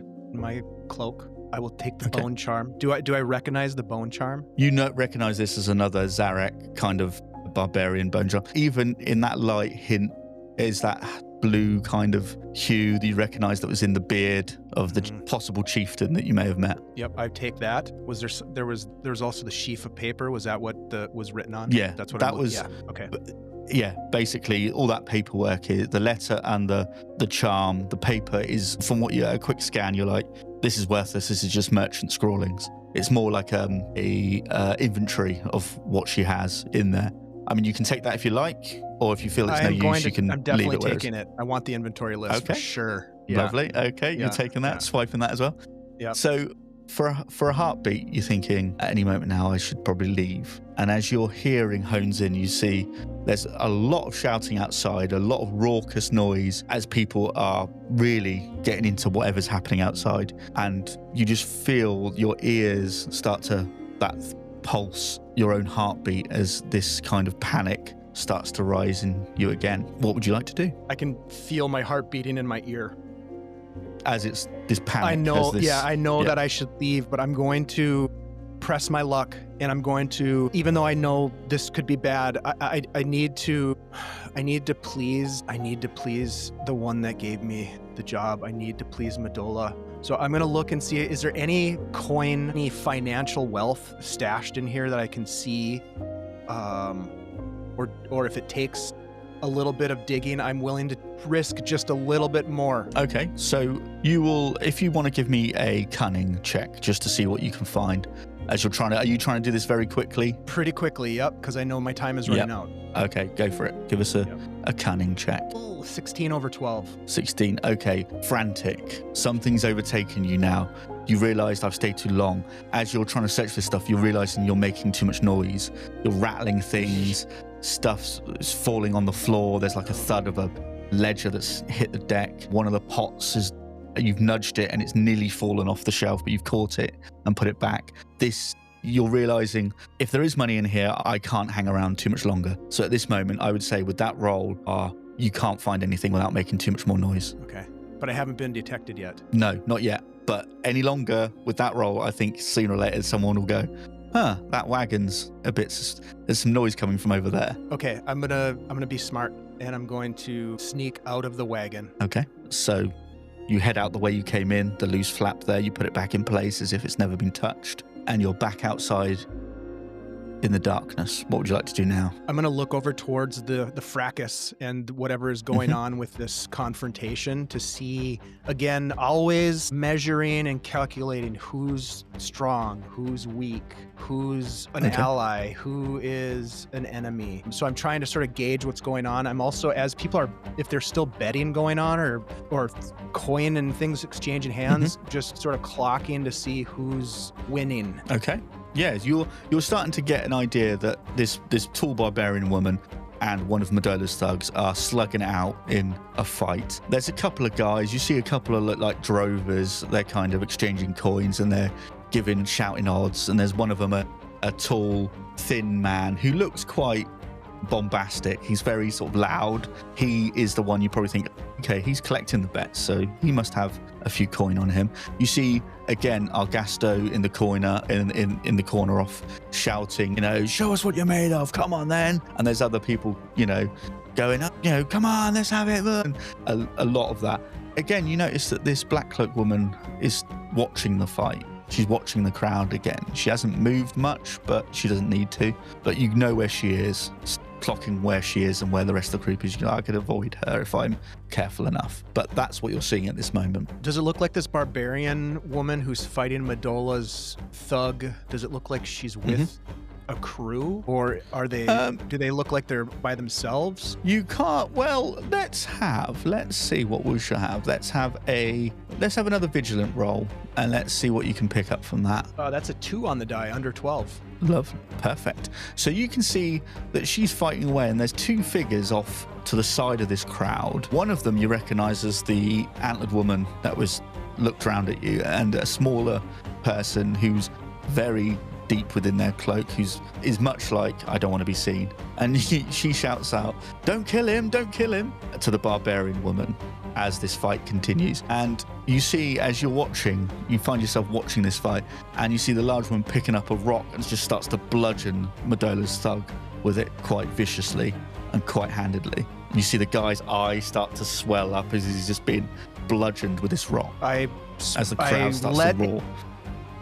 cloak. I will take the bone charm. Do I recognize the bone charm? You recognize this as another Zarek kind of barbarian bone charm. Even in that light hint is that blue kind of hue that you recognize that was in the beard of the possible chieftain that you may have met. Yep, I take that. Was there was also the sheaf of paper? Was that what was written on? Yeah, that's what that was. Yeah. Okay. Yeah, basically all that paperwork is the letter and the charm. The paper is, from what you, a quick scan, you're like, this is worthless. This is just merchant scrawlings. It's more like a inventory of what she has in there. I mean, you can take that if you like, or if you feel it's no use, you can I'm definitely leave it. taking it. I want the inventory list for sure. Yeah. Lovely. Okay, you're taking that, swiping that as well. Yeah. So for a heartbeat, you're thinking, at any moment now, I should probably leave. And as your hearing hones in, you see there's a lot of shouting outside, a lot of raucous noise as people are really getting into whatever's happening outside. And you just feel your ears start to pulse your own heartbeat as this kind of panic starts to rise in you again. What would you like to do? I can feel my heart beating in my ear. As it's this panic. I know, that I should leave, but I'm going to press my luck, and I'm going to, even though I know this could be bad, I need to please the one that gave me the job. I need to please Medola. So I'm going to look and see, is there any coin, any financial wealth stashed in here that I can see? Or if it takes a little bit of digging, I'm willing to risk just a little bit more. Okay, so you will, if you want to give me a cunning check just to see what you can find as you're are you trying to do this very quickly? Pretty quickly, yep, because I know my time is running out. Okay, go for it. Give us a cunning check. 16 over 12. 16, okay. Frantic. Something's overtaken you now. You realised I've stayed too long. As you're trying to search for stuff, you're realising you're making too much noise. You're rattling things. Stuff's falling on the floor. There's like a thud of a ledger that's hit the deck. One of the pots is, you've nudged it and it's nearly fallen off the shelf, but you've caught it and put it back. You're realizing if there is money in here, I can't hang around too much longer. So at this moment, I would say with that roll, you can't find anything without making too much more noise. Okay. But I haven't been detected yet. No, not yet. But any longer with that roll, I think sooner or later someone will go, that wagon's a bit, there's some noise coming from over there. Okay, I'm gonna be smart and I'm going to sneak out of the wagon. Okay, so you head out the way you came in, the loose flap there, you put it back in place as if it's never been touched, and you're back outside in the darkness. What would you like to do now? I'm going to look over towards the fracas and whatever is going on with this confrontation to see, again, always measuring and calculating who's strong, who's weak, who's an ally, who is an enemy. So I'm trying to sort of gauge what's going on. I'm also, as people are, if there's still betting going on or coin and things exchanging hands, just sort of clocking to see who's winning. Okay. Yeah, you're starting to get an idea that this tall barbarian woman and one of Medola's thugs are slugging it out in a fight. There's a couple of guys, you see a couple of look like drovers, they're kind of exchanging coins and they're shouting odds, and there's one of them a tall, thin man who looks quite bombastic. He's very sort of loud. He is the one you probably think, okay, he's collecting the bets, so he must have a few coin on him. You see again Argasto in the corner in the corner off shouting, show us what you're made of, come on then. And there's other people, going up, come on, let's have it. And a lot of that. Again, you notice that this black cloak woman is watching the fight. She's watching the crowd again. She hasn't moved much, but she doesn't need to. But you know where she is, clocking where she is and where the rest of the group is. I could avoid her if I'm careful enough. But that's what you're seeing at this moment. Does it look like this barbarian woman who's fighting Madola's thug? Does it look like she's with a crew, or are they? Do they look like they're by themselves? You can't. Well, let's see what we shall have. Let's have another vigilant roll, and let's see what you can pick up from that. That's a 2 on the die, under 12. Lovely, perfect. So you can see that she's fighting away, and there's 2 figures off to the side of this crowd. One of them you recognize as the antlered woman that looked round at you, and a smaller person who's very deep within their cloak, is much like, I don't want to be seen. And she shouts out, don't kill him, to the barbarian woman as this fight continues. And you see, as you're watching, you find yourself watching this fight, and you see the large woman picking up a rock and just starts to bludgeon Madola's thug with it quite viciously and quite handedly. You see the guy's eyes start to swell up as he's just being bludgeoned with this rock as the crowd starts to roar.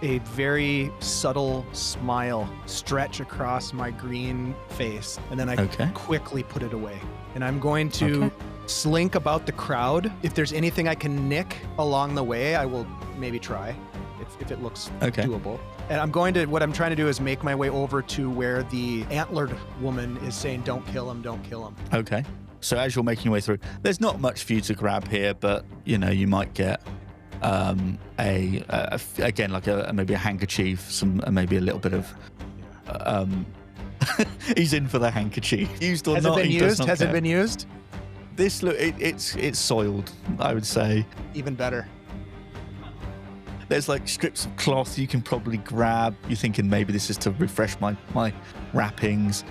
A very subtle smile stretch across my green face, and then I quickly put it away. And I'm going to slink about the crowd. If there's anything I can nick along the way, I will maybe try, if it looks doable. And what I'm trying to do is make my way over to where the antlered woman is saying, don't kill him, don't kill him. Okay. So as you're making your way through, there's not much for you to grab here, but, you might get maybe a handkerchief, maybe a little bit of he's in for the handkerchief. Used or not? Has it been used? This it's soiled, I would say. Even better. There's like strips of cloth you can probably grab. You're thinking maybe this is to refresh my wrappings.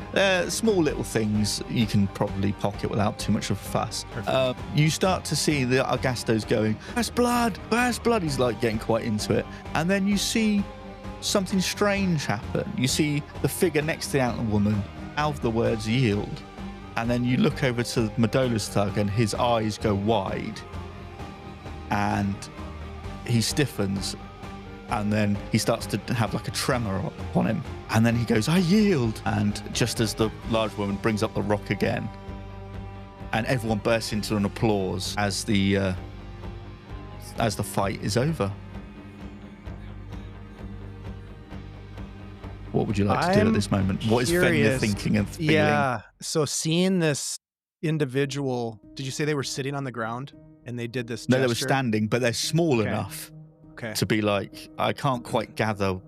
Small little things you can probably pocket without too much of a fuss. You start to see the Argastos going, "That's blood, that's blood." He's like getting quite into it. And then you see something strange happen. You see the figure next to the antlered woman mouth the words "yield." And then you look over to Madola's thug and his eyes go wide. And he stiffens, and then he starts to have like a tremor on him, and then he goes, "I yield." And just as the large woman brings up the rock again, and everyone bursts into an applause as the fight is over. What would you like to do at this moment? What is Fenya thinking and feeling? Yeah, so seeing this individual, did you say they were sitting on the ground? And they did this gesture? No, they were standing, but they're small enough to be like, I can't quite gather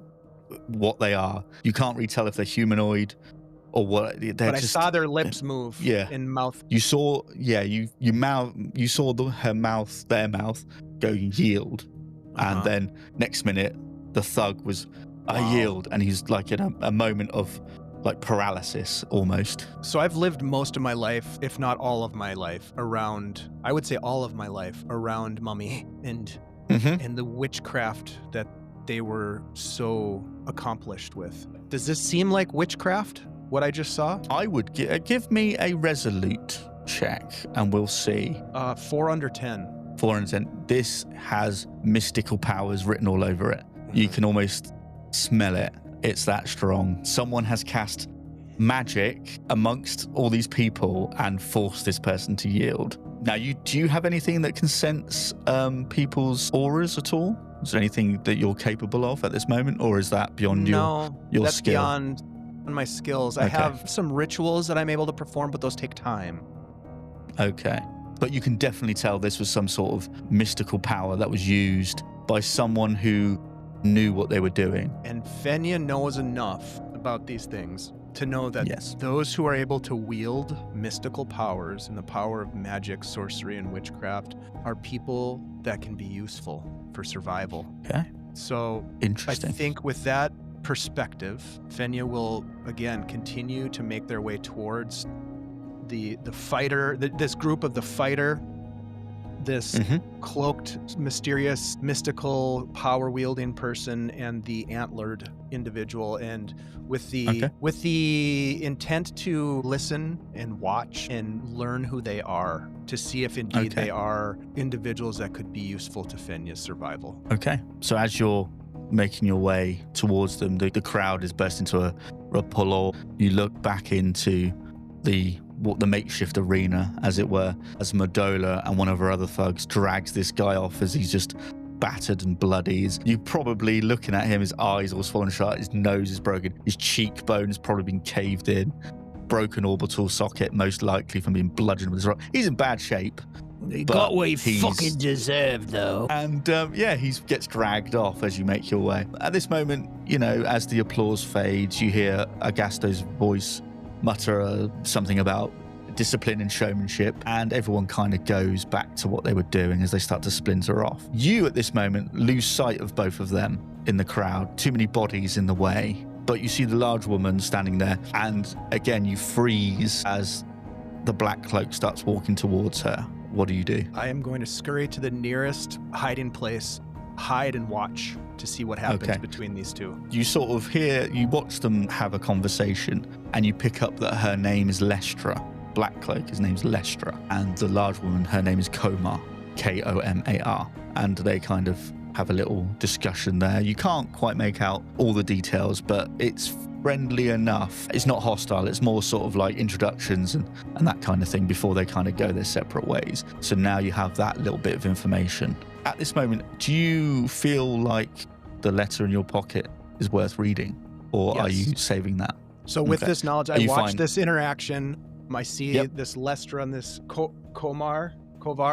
what they are. You can't really tell if they're humanoid or what. But I saw their lips move. Yeah. And mouth. You saw, you saw their mouth go yield. And then next minute, the thug was, I yield. And he's like in a moment of like paralysis almost. So I've lived most of my life, if not all of my life, around, I would say all of my life, around Mummy and the witchcraft that they were so accomplished with. Does this seem like witchcraft, what I just saw? I would give me a resolute check and we'll see. 4 under 10. 4 under 10. This has mystical powers written all over it. You can almost smell it. It's that strong. Someone has cast magic amongst all these people and forced this person to yield. Now, do you have anything that can sense people's auras at all? Is there anything that you're capable of at this moment, or is that beyond your that's skill? Beyond my skills. I have some rituals that I'm able to perform, but those take time. Okay. But you can definitely tell this was some sort of mystical power that was used by someone who knew what they were doing. And Fenya knows enough about these things to know that those who are able to wield mystical powers and the power of magic, sorcery, and witchcraft are people that can be useful for survival. Okay. So interesting. I think with that perspective, Fenya will again continue to make their way towards the fighter, this group of the fighter, this cloaked, mysterious, mystical, power-wielding person, and the antlered individual, and with the intent to listen and watch and learn who they are, to see if indeed they are individuals that could be useful to Fenya's survival. Okay, so as you're making your way towards them, the crowd is burst into a pull. You look back into the makeshift arena, as it were, as Madola and one of her other thugs drags this guy off as he's just battered and bloody. You're probably looking at him, his eyes all swollen shut, his nose is broken, his cheekbone's probably been caved in, broken orbital socket, most likely from being bludgeoned with his rock. He's in bad shape. He got what he fucking deserved, though. And he gets dragged off as you make your way. At this moment, as the applause fades, you hear Agasto's voice mutter something about discipline and showmanship, and everyone kind of goes back to what they were doing as they start to splinter off. You, at this moment, lose sight of both of them in the crowd. Too many bodies in the way. But you see the large woman standing there, and again, you freeze as the black cloak starts walking towards her. What do you do? I am going to scurry to the nearest hiding place, hide and watch to see what happens between these two. You sort of you watch them have a conversation, and you pick up that her name is Lestra. Black cloak, his name's Lestra, and the large woman, her name is Komar, Komar, and they kind of have a little discussion there. You can't quite make out all the details, but it's friendly enough. It's not hostile, it's more sort of like introductions and that kind of thing before they kind of go their separate ways. So now you have that little bit of information. At this moment, do you feel like the letter in your pocket is worth reading, or are you saving that? So with this knowledge, I watch this interaction. I see this Lestra and this Kovar.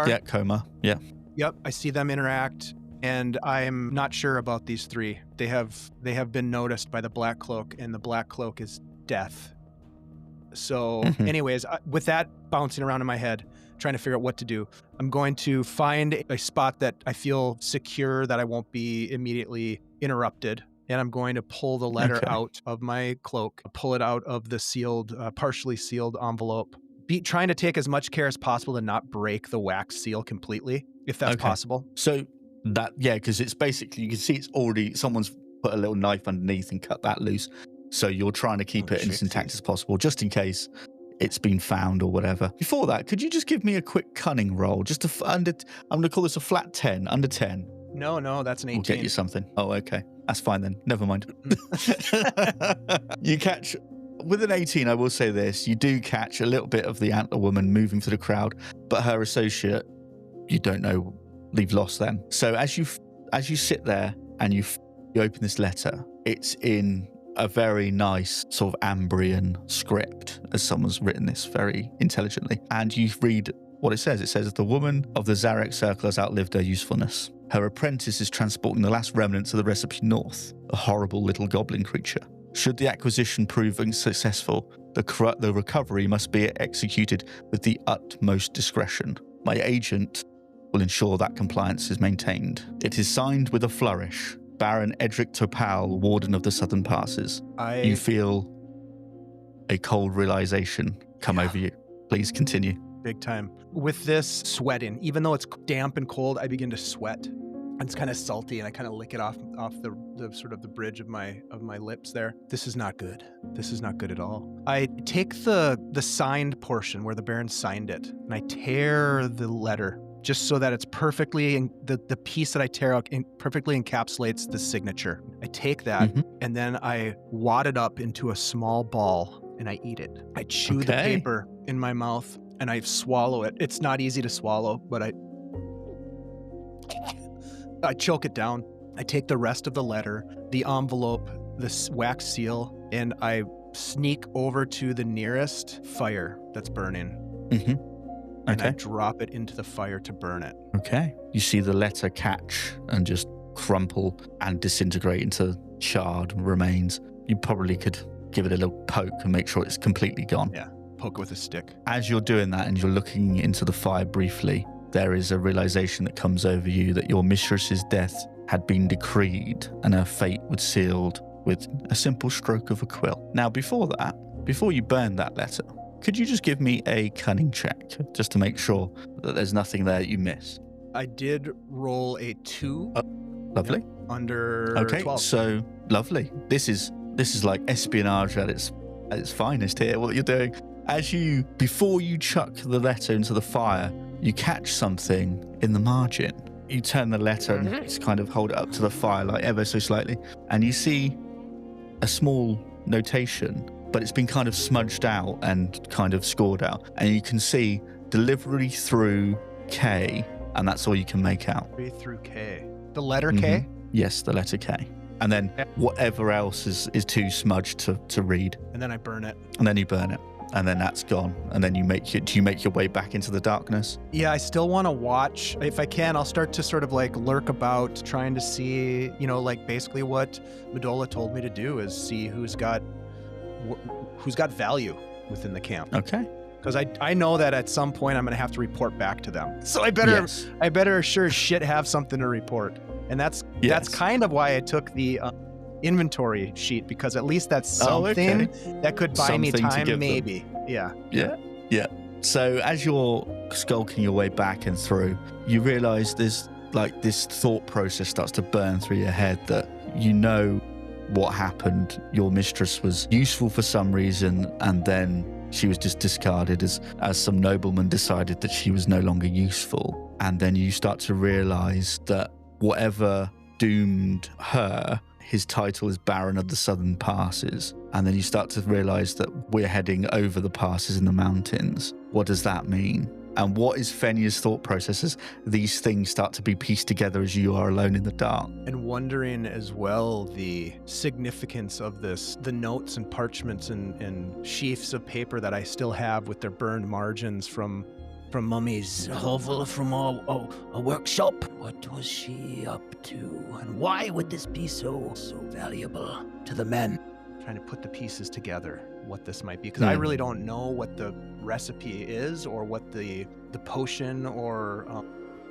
Yeah, Komar. Yeah. Yep, I see them interact, and I'm not sure about these three. They have been noticed by the Black Cloak, and the Black Cloak is death. So anyways, with that bouncing around in my head, trying to figure out what to do, I'm going to find a spot that I feel secure, that I won't be immediately interrupted. And I'm going to pull the letter out of my cloak, pull it out of the sealed, partially sealed envelope. Trying to take as much care as possible to not break the wax seal completely, if that's possible. So because it's basically, you can see it's already, someone's put a little knife underneath and cut that loose. So you're trying to keep it as intact as possible, just in case it's been found or whatever. Before that, could you just give me a quick cunning roll? I'm going to call this a flat 10, under 10. No, that's an 18. We'll get you something. Oh, okay. That's fine then. Never mind. You catch, with an 18, I will say this, you do catch a little bit of the antler woman moving through the crowd, but her associate, you don't know, you've lost them. So as you sit there and you open this letter, it's in a very nice sort of Ambrian script, as someone's written this very intelligently. And you read what it says. It says, the woman of the Zarek circle has outlived her usefulness. Her apprentice is transporting the last remnants of the recipe north, a horrible little goblin creature. Should the acquisition prove unsuccessful, the recovery must be executed with the utmost discretion. My agent will ensure that compliance is maintained. It is signed with a flourish. Baron Edric Topal, Warden of the Southern Passes. You feel a cold realization come over you. Please continue. Big time. With this sweating, even though it's damp and cold, I begin to sweat. It's kind of salty, and I kind of lick it off the sort of the bridge of my lips there. This is not good. This is not good at all. I take the signed portion where the Baron signed it, and I tear the letter just so that it's perfectly, the piece that I tear out perfectly encapsulates the signature. I take that, and then I wad it up into a small ball, and I eat it. I chew the paper in my mouth, and I swallow it. It's not easy to swallow, but I choke it down. I take the rest of the letter, the envelope, the wax seal, and I sneak over to the nearest fire that's burning. And I drop it into the fire to burn it. Okay. You see the letter catch and just crumple and disintegrate into charred remains. You probably could give it a little poke and make sure it's completely gone. Yeah, poke with a stick. As you're doing that and you're looking into the fire briefly, there is a realization that comes over you that your mistress's death had been decreed and her fate was sealed with a simple stroke of a quill. Now, before you burn that letter, could you just give me a cunning check just to make sure that there's nothing there that you miss? I did roll a 2. Lovely. Yep, under 12. So lovely. This is like espionage at its finest here, what you're doing. Before you chuck the letter into the fire, you catch something in the margin. You turn the letter and just kind of hold it up to the fire like ever so slightly, and you see a small notation, but but it's been kind of smudged out and kind of scored out. And you can see delivery through K, and that's all you can make out. Through K. The letter K? Yes, the letter K. And then whatever else is too smudged to read. And then I burn it. And then you burn it. And then that's gone. And then do you make your way back into the darkness? Yeah, I still want to watch. If I can, I'll start to sort of like lurk about, trying to see, like basically what Medola told me to do is see who's got value within the camp. Okay. Because I know that at some point I'm going to have to report back to them. So I better sure as shit have something to report. And that's kind of why I took the inventory sheet, because at least that's something that could buy me time, maybe. Yeah. So as you're skulking your way back and through, you realize there's like this thought process starts to burn through your head that what happened. Your mistress was useful for some reason, and then she was just discarded as some nobleman decided that she was no longer useful. And then you start to realize that whatever doomed her, his title is Baron of the Southern Passes. And then you start to realize that we're heading over the passes in the mountains. What does that mean? And what is Fenya's thought process as these things start to be pieced together as you are alone in the dark? And wondering as well the significance of this, the notes and parchments and sheafs of paper that I still have with their burned margins from Mummy's hovel, from a workshop. What was she up to? And why would this be so valuable to the men? Trying to put the pieces together, what this might be. Because I really don't know what the recipe is, or what the potion, or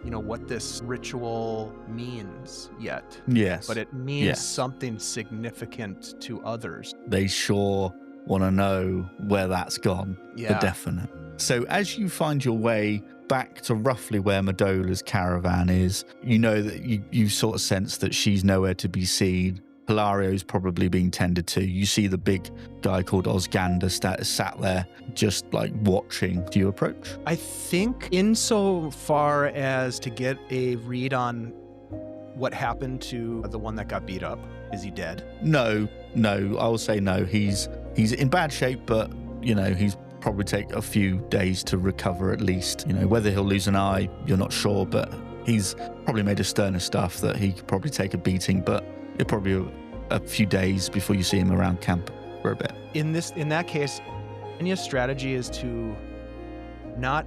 what this ritual means yet. Yes. But it means something significant to others. They sure want to know where that's gone. Yeah. For definite. So as you find your way back to roughly where Medola's caravan is, you know that you sort of sense that she's nowhere to be seen. Hilario's probably being tended to. You see the big guy called Osgander sat there just like watching. Do you approach? I think insofar as to get a read on what happened to the one that got beat up. Is he dead? No, I will say no. He's in bad shape, but he's probably take a few days to recover at least. Whether he'll lose an eye, you're not sure, but he's probably made of sterner stuff that he could probably take a beating, but it'll probably be a few days before you see him around camp for a bit. In that case, Fenya's strategy is to not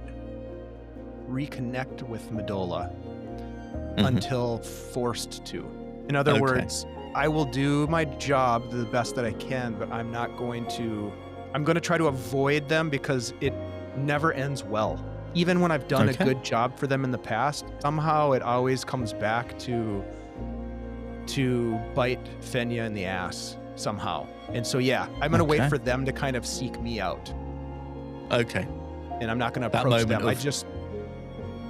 reconnect with Medola until forced to. In other words, I will do my job the best that I can, but I'm going to try to avoid them, because it never ends well. Even when I've done a good job for them in the past, somehow it always comes back to bite Fenya in the ass somehow. And so, I'm going to wait for them to kind of seek me out. Okay. And I'm not going to approach them.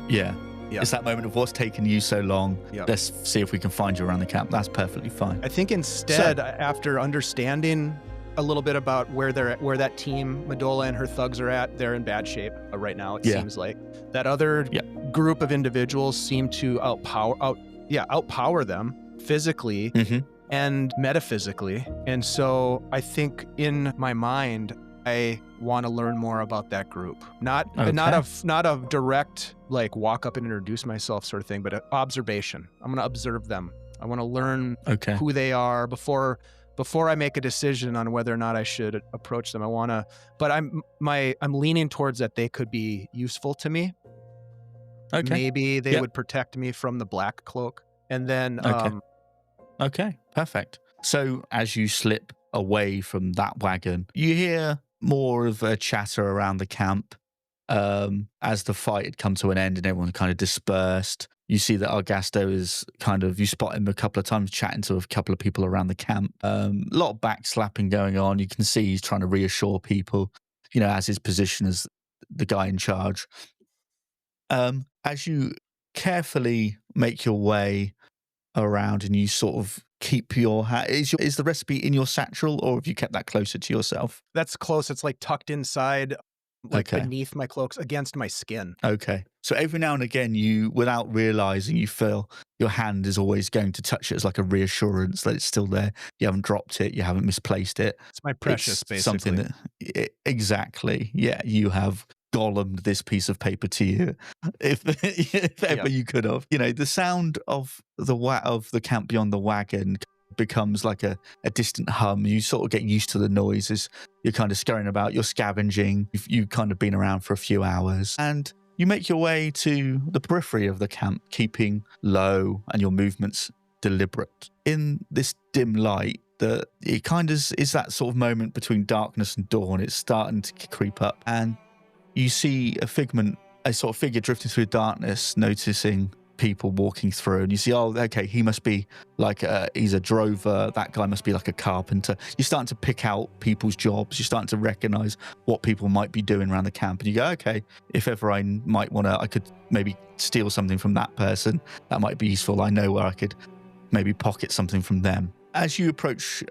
Yeah. It's that moment of what's taken you so long. Yep. Let's see if we can find you around the camp. That's perfectly fine. I think instead, after understanding a little bit about where that team, Medola and her thugs are at, they're in bad shape right now, it seems like. That other group of individuals seem to outpower them physically and metaphysically. And so I think in my mind, I want to learn more about that group. Not a direct like walk up and introduce myself sort of thing, but an observation. I'm going to observe them. I want to learn who they are before I make a decision on whether or not I should approach them. But I'm leaning towards that they could be useful to me. Okay. Maybe they would protect me from the black cloak. And then Okay, perfect. So as you slip away from that wagon, you hear more of a chatter around the camp as the fight had come to an end and everyone kind of dispersed. You see that Argasto is you spot him a couple of times chatting to a couple of people around the camp. A lot of backslapping going on. You can see he's trying to reassure people, as his position as the guy in charge. As you carefully make your way around and you sort of keep your hat, is the recipe in your satchel, or have you kept that closer to yourself? That's close. It's like tucked inside like Okay. beneath my cloaks, against my skin. Okay. So every now and again, you, without realizing, you feel your hand is always going to touch it as like a reassurance that it's still there. You haven't dropped it. You haven't misplaced it. It's my precious, It's basically. something that, exactly. Yeah. You have golemed this piece of paper to you if ever you could have. You know, the sound of the camp beyond the wagon becomes like a distant hum. You sort of get used to the noises. You're kind of scurrying about, you're scavenging, you've kind of been around for a few hours, and you make your way to the periphery of the camp, keeping low and your movements deliberate. In this dim light, it kind of is that sort of moment between darkness and dawn. It's starting to creep up, and you see a sort of figure drifting through darkness, noticing people walking through, and you see, oh, okay, he must be like he's a drover, that guy must be like a carpenter. You're starting to pick out people's jobs. You're starting to recognize what people might be doing around the camp, and you go, okay, if ever I could maybe steal something from that person, that might be useful. I know where I could maybe pocket something from them. As you approach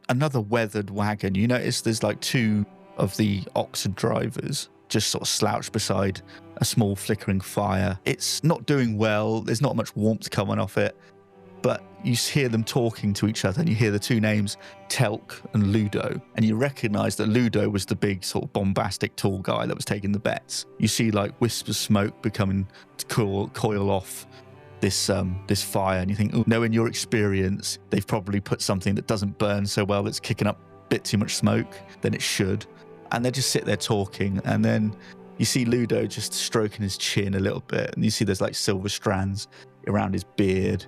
another weathered wagon, you notice there's like two of the oxen drivers just sort of slouched beside a small flickering fire. It's not doing well. There's not much warmth coming off it, but you hear them talking to each other, and you hear the two names Telk and Ludo, and you recognize that Ludo was the big sort of bombastic tall guy that was taking the bets. You see like wisps of smoke becoming to coil off this fire, and you think, oh, knowing your experience, they've probably put something that doesn't burn so well, that's kicking up a bit too much smoke than it should. And they just sit there talking, and then you see Ludo just stroking his chin a little bit, and you see there's like silver strands around his beard,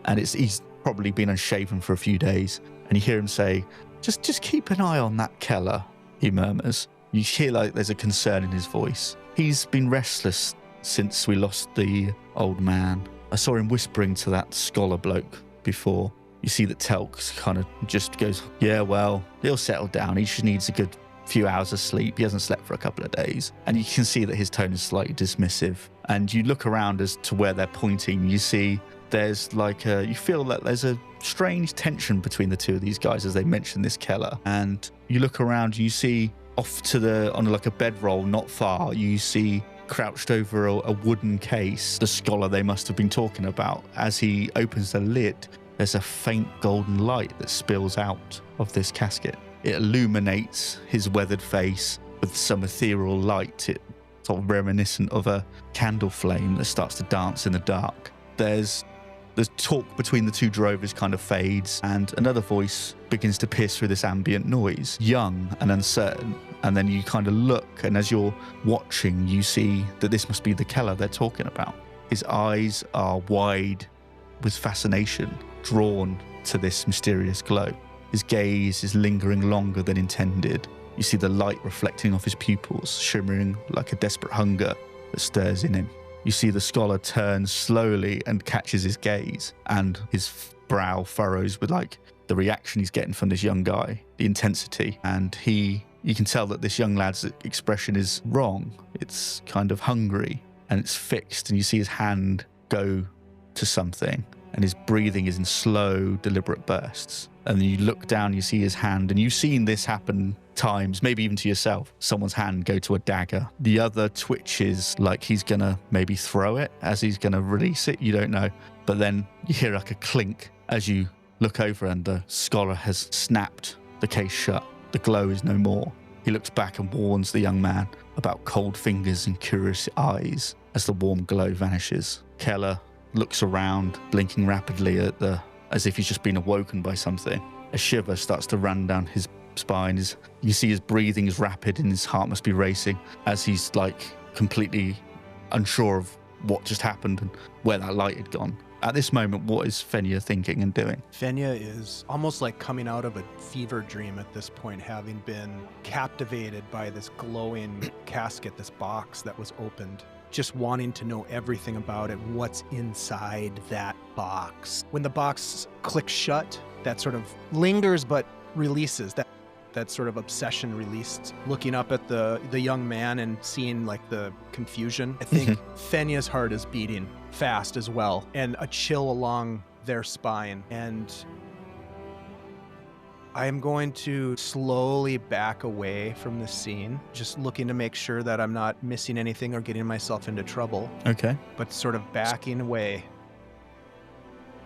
and he's probably been unshaven for a few days. And you hear him say, just keep an eye on that Keller, he murmurs. You hear like there's a concern in his voice. He's been restless since we lost the old man. I saw him whispering to that scholar bloke before. You see that Telk kind of just goes, yeah, well, he'll settle down. He just needs a good few hours of sleep. He hasn't slept for a couple of days. And you can see that his tone is slightly dismissive. And you look around as to where they're pointing. You see there's like you feel that there's a strange tension between the two of these guys as they mention this Keller. And you look around, you see off to on like a bedroll not far, you see crouched over a wooden case, the scholar they must have been talking about. As he opens the lid, there's a faint golden light that spills out of this casket. It illuminates his weathered face with some ethereal light. It's sort of reminiscent of a candle flame that starts to dance in the dark. There's talk between the two drovers kind of fades, and another voice begins to pierce through this ambient noise, young and uncertain. And then you kind of look, and as you're watching, you see that this must be the Keller they're talking about. His eyes are wide with fascination, drawn to this mysterious glow. His gaze is lingering longer than intended. You see the light reflecting off his pupils, shimmering like a desperate hunger that stirs in him. You see the scholar turn slowly and catches his gaze, and his brow furrows with like the reaction he's getting from this young guy, the intensity. And you can tell that this young lad's expression is wrong. It's kind of hungry, and it's fixed, and you see his hand go to something, and his breathing is in slow, deliberate bursts. And then you look down, you see his hand, and you've seen this happen times, maybe even to yourself. Someone's hand go to a dagger. The other twitches like he's gonna maybe throw it as he's gonna release it. You don't know. But then you hear like a clink as you look over, and the scholar has snapped the case shut. The glow is no more. He looks back and warns the young man about cold fingers and curious eyes as the warm glow vanishes. Keller looks around, blinking rapidly as if he's just been awoken by something. A shiver starts to run down his spine. You see his breathing is rapid and his heart must be racing as he's like completely unsure of what just happened and where that light had gone. At this moment, what is Fenya thinking and doing? Fenya is almost like coming out of a fever dream at this point, having been captivated by this glowing casket, this box that was opened. Just wanting to know everything about it, what's inside that box. When the box clicks shut, that sort of lingers but releases. That sort of obsession released. Looking up at the young man and seeing like the confusion, I think Fenya's heart is beating fast as well, and a chill along their spine. And I'm going to slowly back away from the scene, just looking to make sure that I'm not missing anything or getting myself into trouble. Okay. But sort of backing away.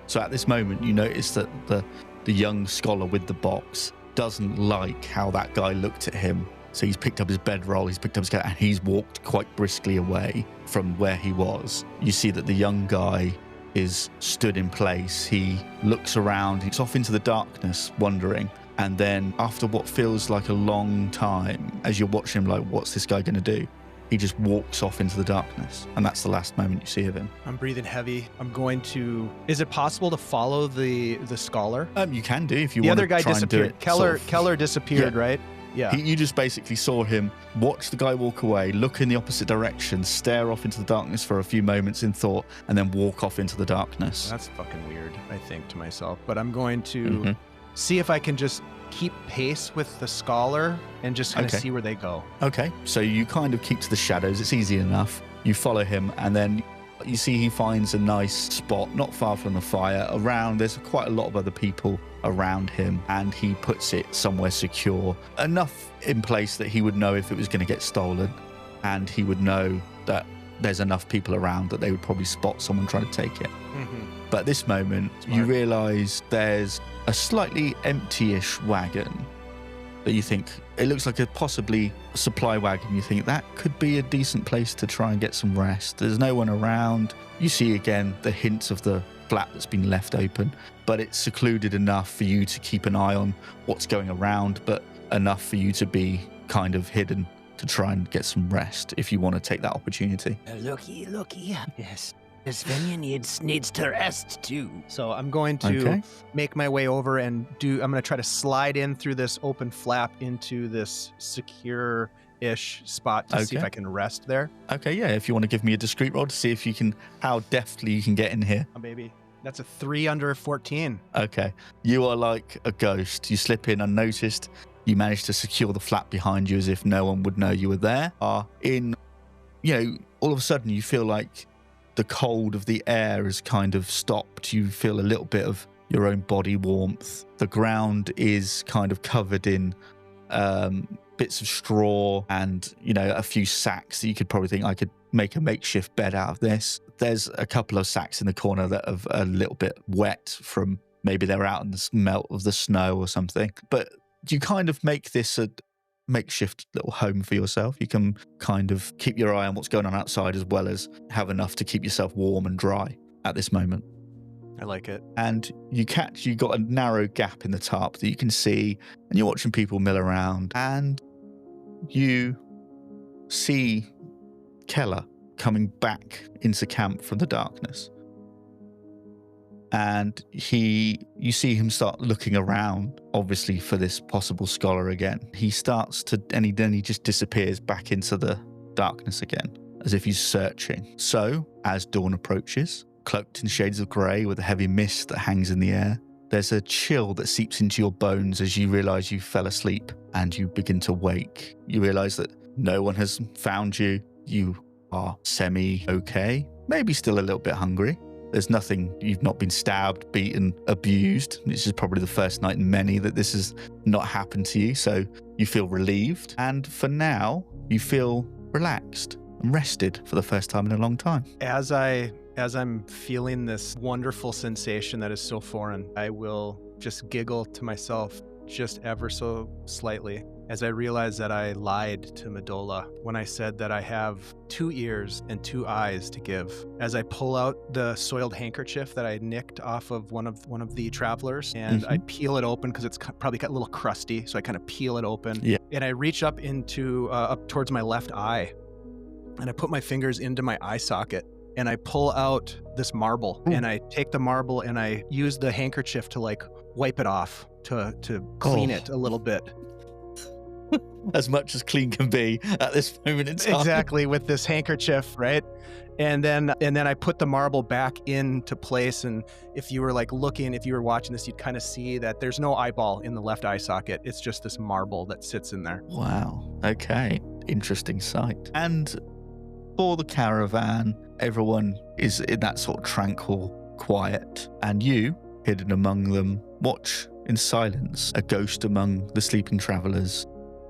So at this moment, you notice that the young scholar with the box doesn't like how that guy looked at him. So he's picked up his bedroll, he's picked up his cat, and he's walked quite briskly away from where he was. You see that the young guy is stood in place. He looks around, he's off into the darkness, wondering. And then after what feels like a long time, as you're watching him, like, what's this guy going to do? He just walks off into the darkness. And that's the last moment you see of him. I'm breathing heavy. I'm going to... Is it possible to follow the scholar? You can do if you the want to other guy try disappeared. and do it. Keller disappeared, Yeah. right? Yeah. You just basically saw him watch the guy walk away, look in the opposite direction, stare off into the darkness for a few moments in thought, and then walk off into the darkness. That's fucking weird, I think to myself. But I'm going to see if I can just keep pace with the scholar and just kind of see where they go. Okay, so you kind of keep to the shadows. It's easy enough. You follow him, and then you see he finds a nice spot not far from the fire. Around, there's quite a lot of other people around him, and he puts it somewhere secure, enough in place that he would know if it was going to get stolen, and he would know that there's enough people around that they would probably spot someone trying to take it. But at this moment, you realize there's a slightly empty-ish wagon that you think, it looks like a possibly supply wagon. You think that could be a decent place to try and get some rest. There's no one around. You see again the hints of the flap that's been left open, but it's secluded enough for you to keep an eye on what's going around, but enough for you to be kind of hidden to try and get some rest if you want to take that opportunity. Looky. Yes. This Fenya needs to rest too. So I'm going to make my way over and I'm going to try to slide in through this open flap into this secure-ish spot to see if I can rest there. Okay, yeah, if you want to give me a discreet roll to see if you can, how deftly you can get in here. Oh, baby. That's a 3 under 14. Okay. You are like a ghost. You slip in unnoticed. You manage to secure the flap behind you as if no one would know you were there. All of a sudden you feel like the cold of the air has kind of stopped. You feel a little bit of your own body warmth. The ground is kind of covered in bits of straw and, a few sacks that you could probably think, I could make a makeshift bed out of this. There's a couple of sacks in the corner that are a little bit wet from maybe they're out in the melt of the snow or something. But you kind of make this a makeshift little home for yourself. You can kind of keep your eye on what's going on outside as well as have enough to keep yourself warm and dry at this moment. I like it. And you got a narrow gap in the tarp that you can see, and you're watching people mill around, and you see Keller coming back into camp from the darkness. And you see him start looking around, obviously, for this possible scholar again. He starts to, and then he just disappears back into the darkness again, as if he's searching. So, as dawn approaches, cloaked in shades of grey with a heavy mist that hangs in the air, there's a chill that seeps into your bones as you realise you fell asleep and you begin to wake. You realise that no one has found you. You are semi-okay, maybe still a little bit hungry. There's nothing, you've not been stabbed, beaten, abused. This is probably the first night in many that this has not happened to you, so you feel relieved. And for now, you feel relaxed and rested for the first time in a long time. As I'm feeling this wonderful sensation that is so foreign, I will just giggle to myself just ever so slightly as I realize that I lied to Medola when I said that I have 2 ears and 2 eyes to give. As I pull out the soiled handkerchief that I nicked off of one of the travelers, and I peel it open because it's probably got a little crusty, so I kind of peel it open. Yeah. And I reach up up towards my left eye, and I put my fingers into my eye socket, and I pull out this marble, and I take the marble and I use the handkerchief to wipe it off to clean it a little bit. As much as clean can be at this moment in time. Exactly, with this handkerchief, right? And then I put the marble back into place, and if you were if you were watching this, you'd kind of see that there's no eyeball in the left eye socket. It's just this marble that sits in there. Wow. Okay. Interesting sight. And for the caravan, everyone is in that sort of tranquil quiet, and you, hidden among them, watch in silence, a ghost among the sleeping travellers,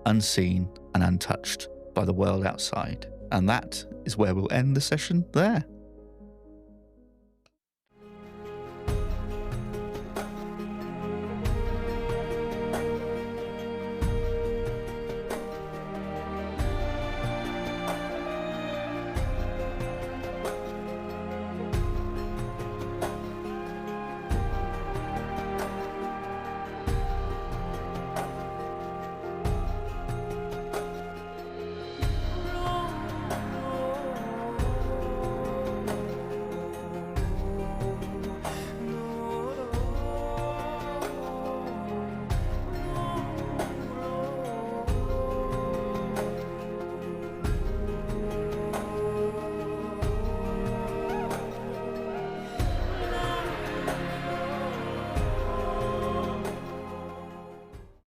unseen and untouched by the world outside. And that is where we'll end the session there.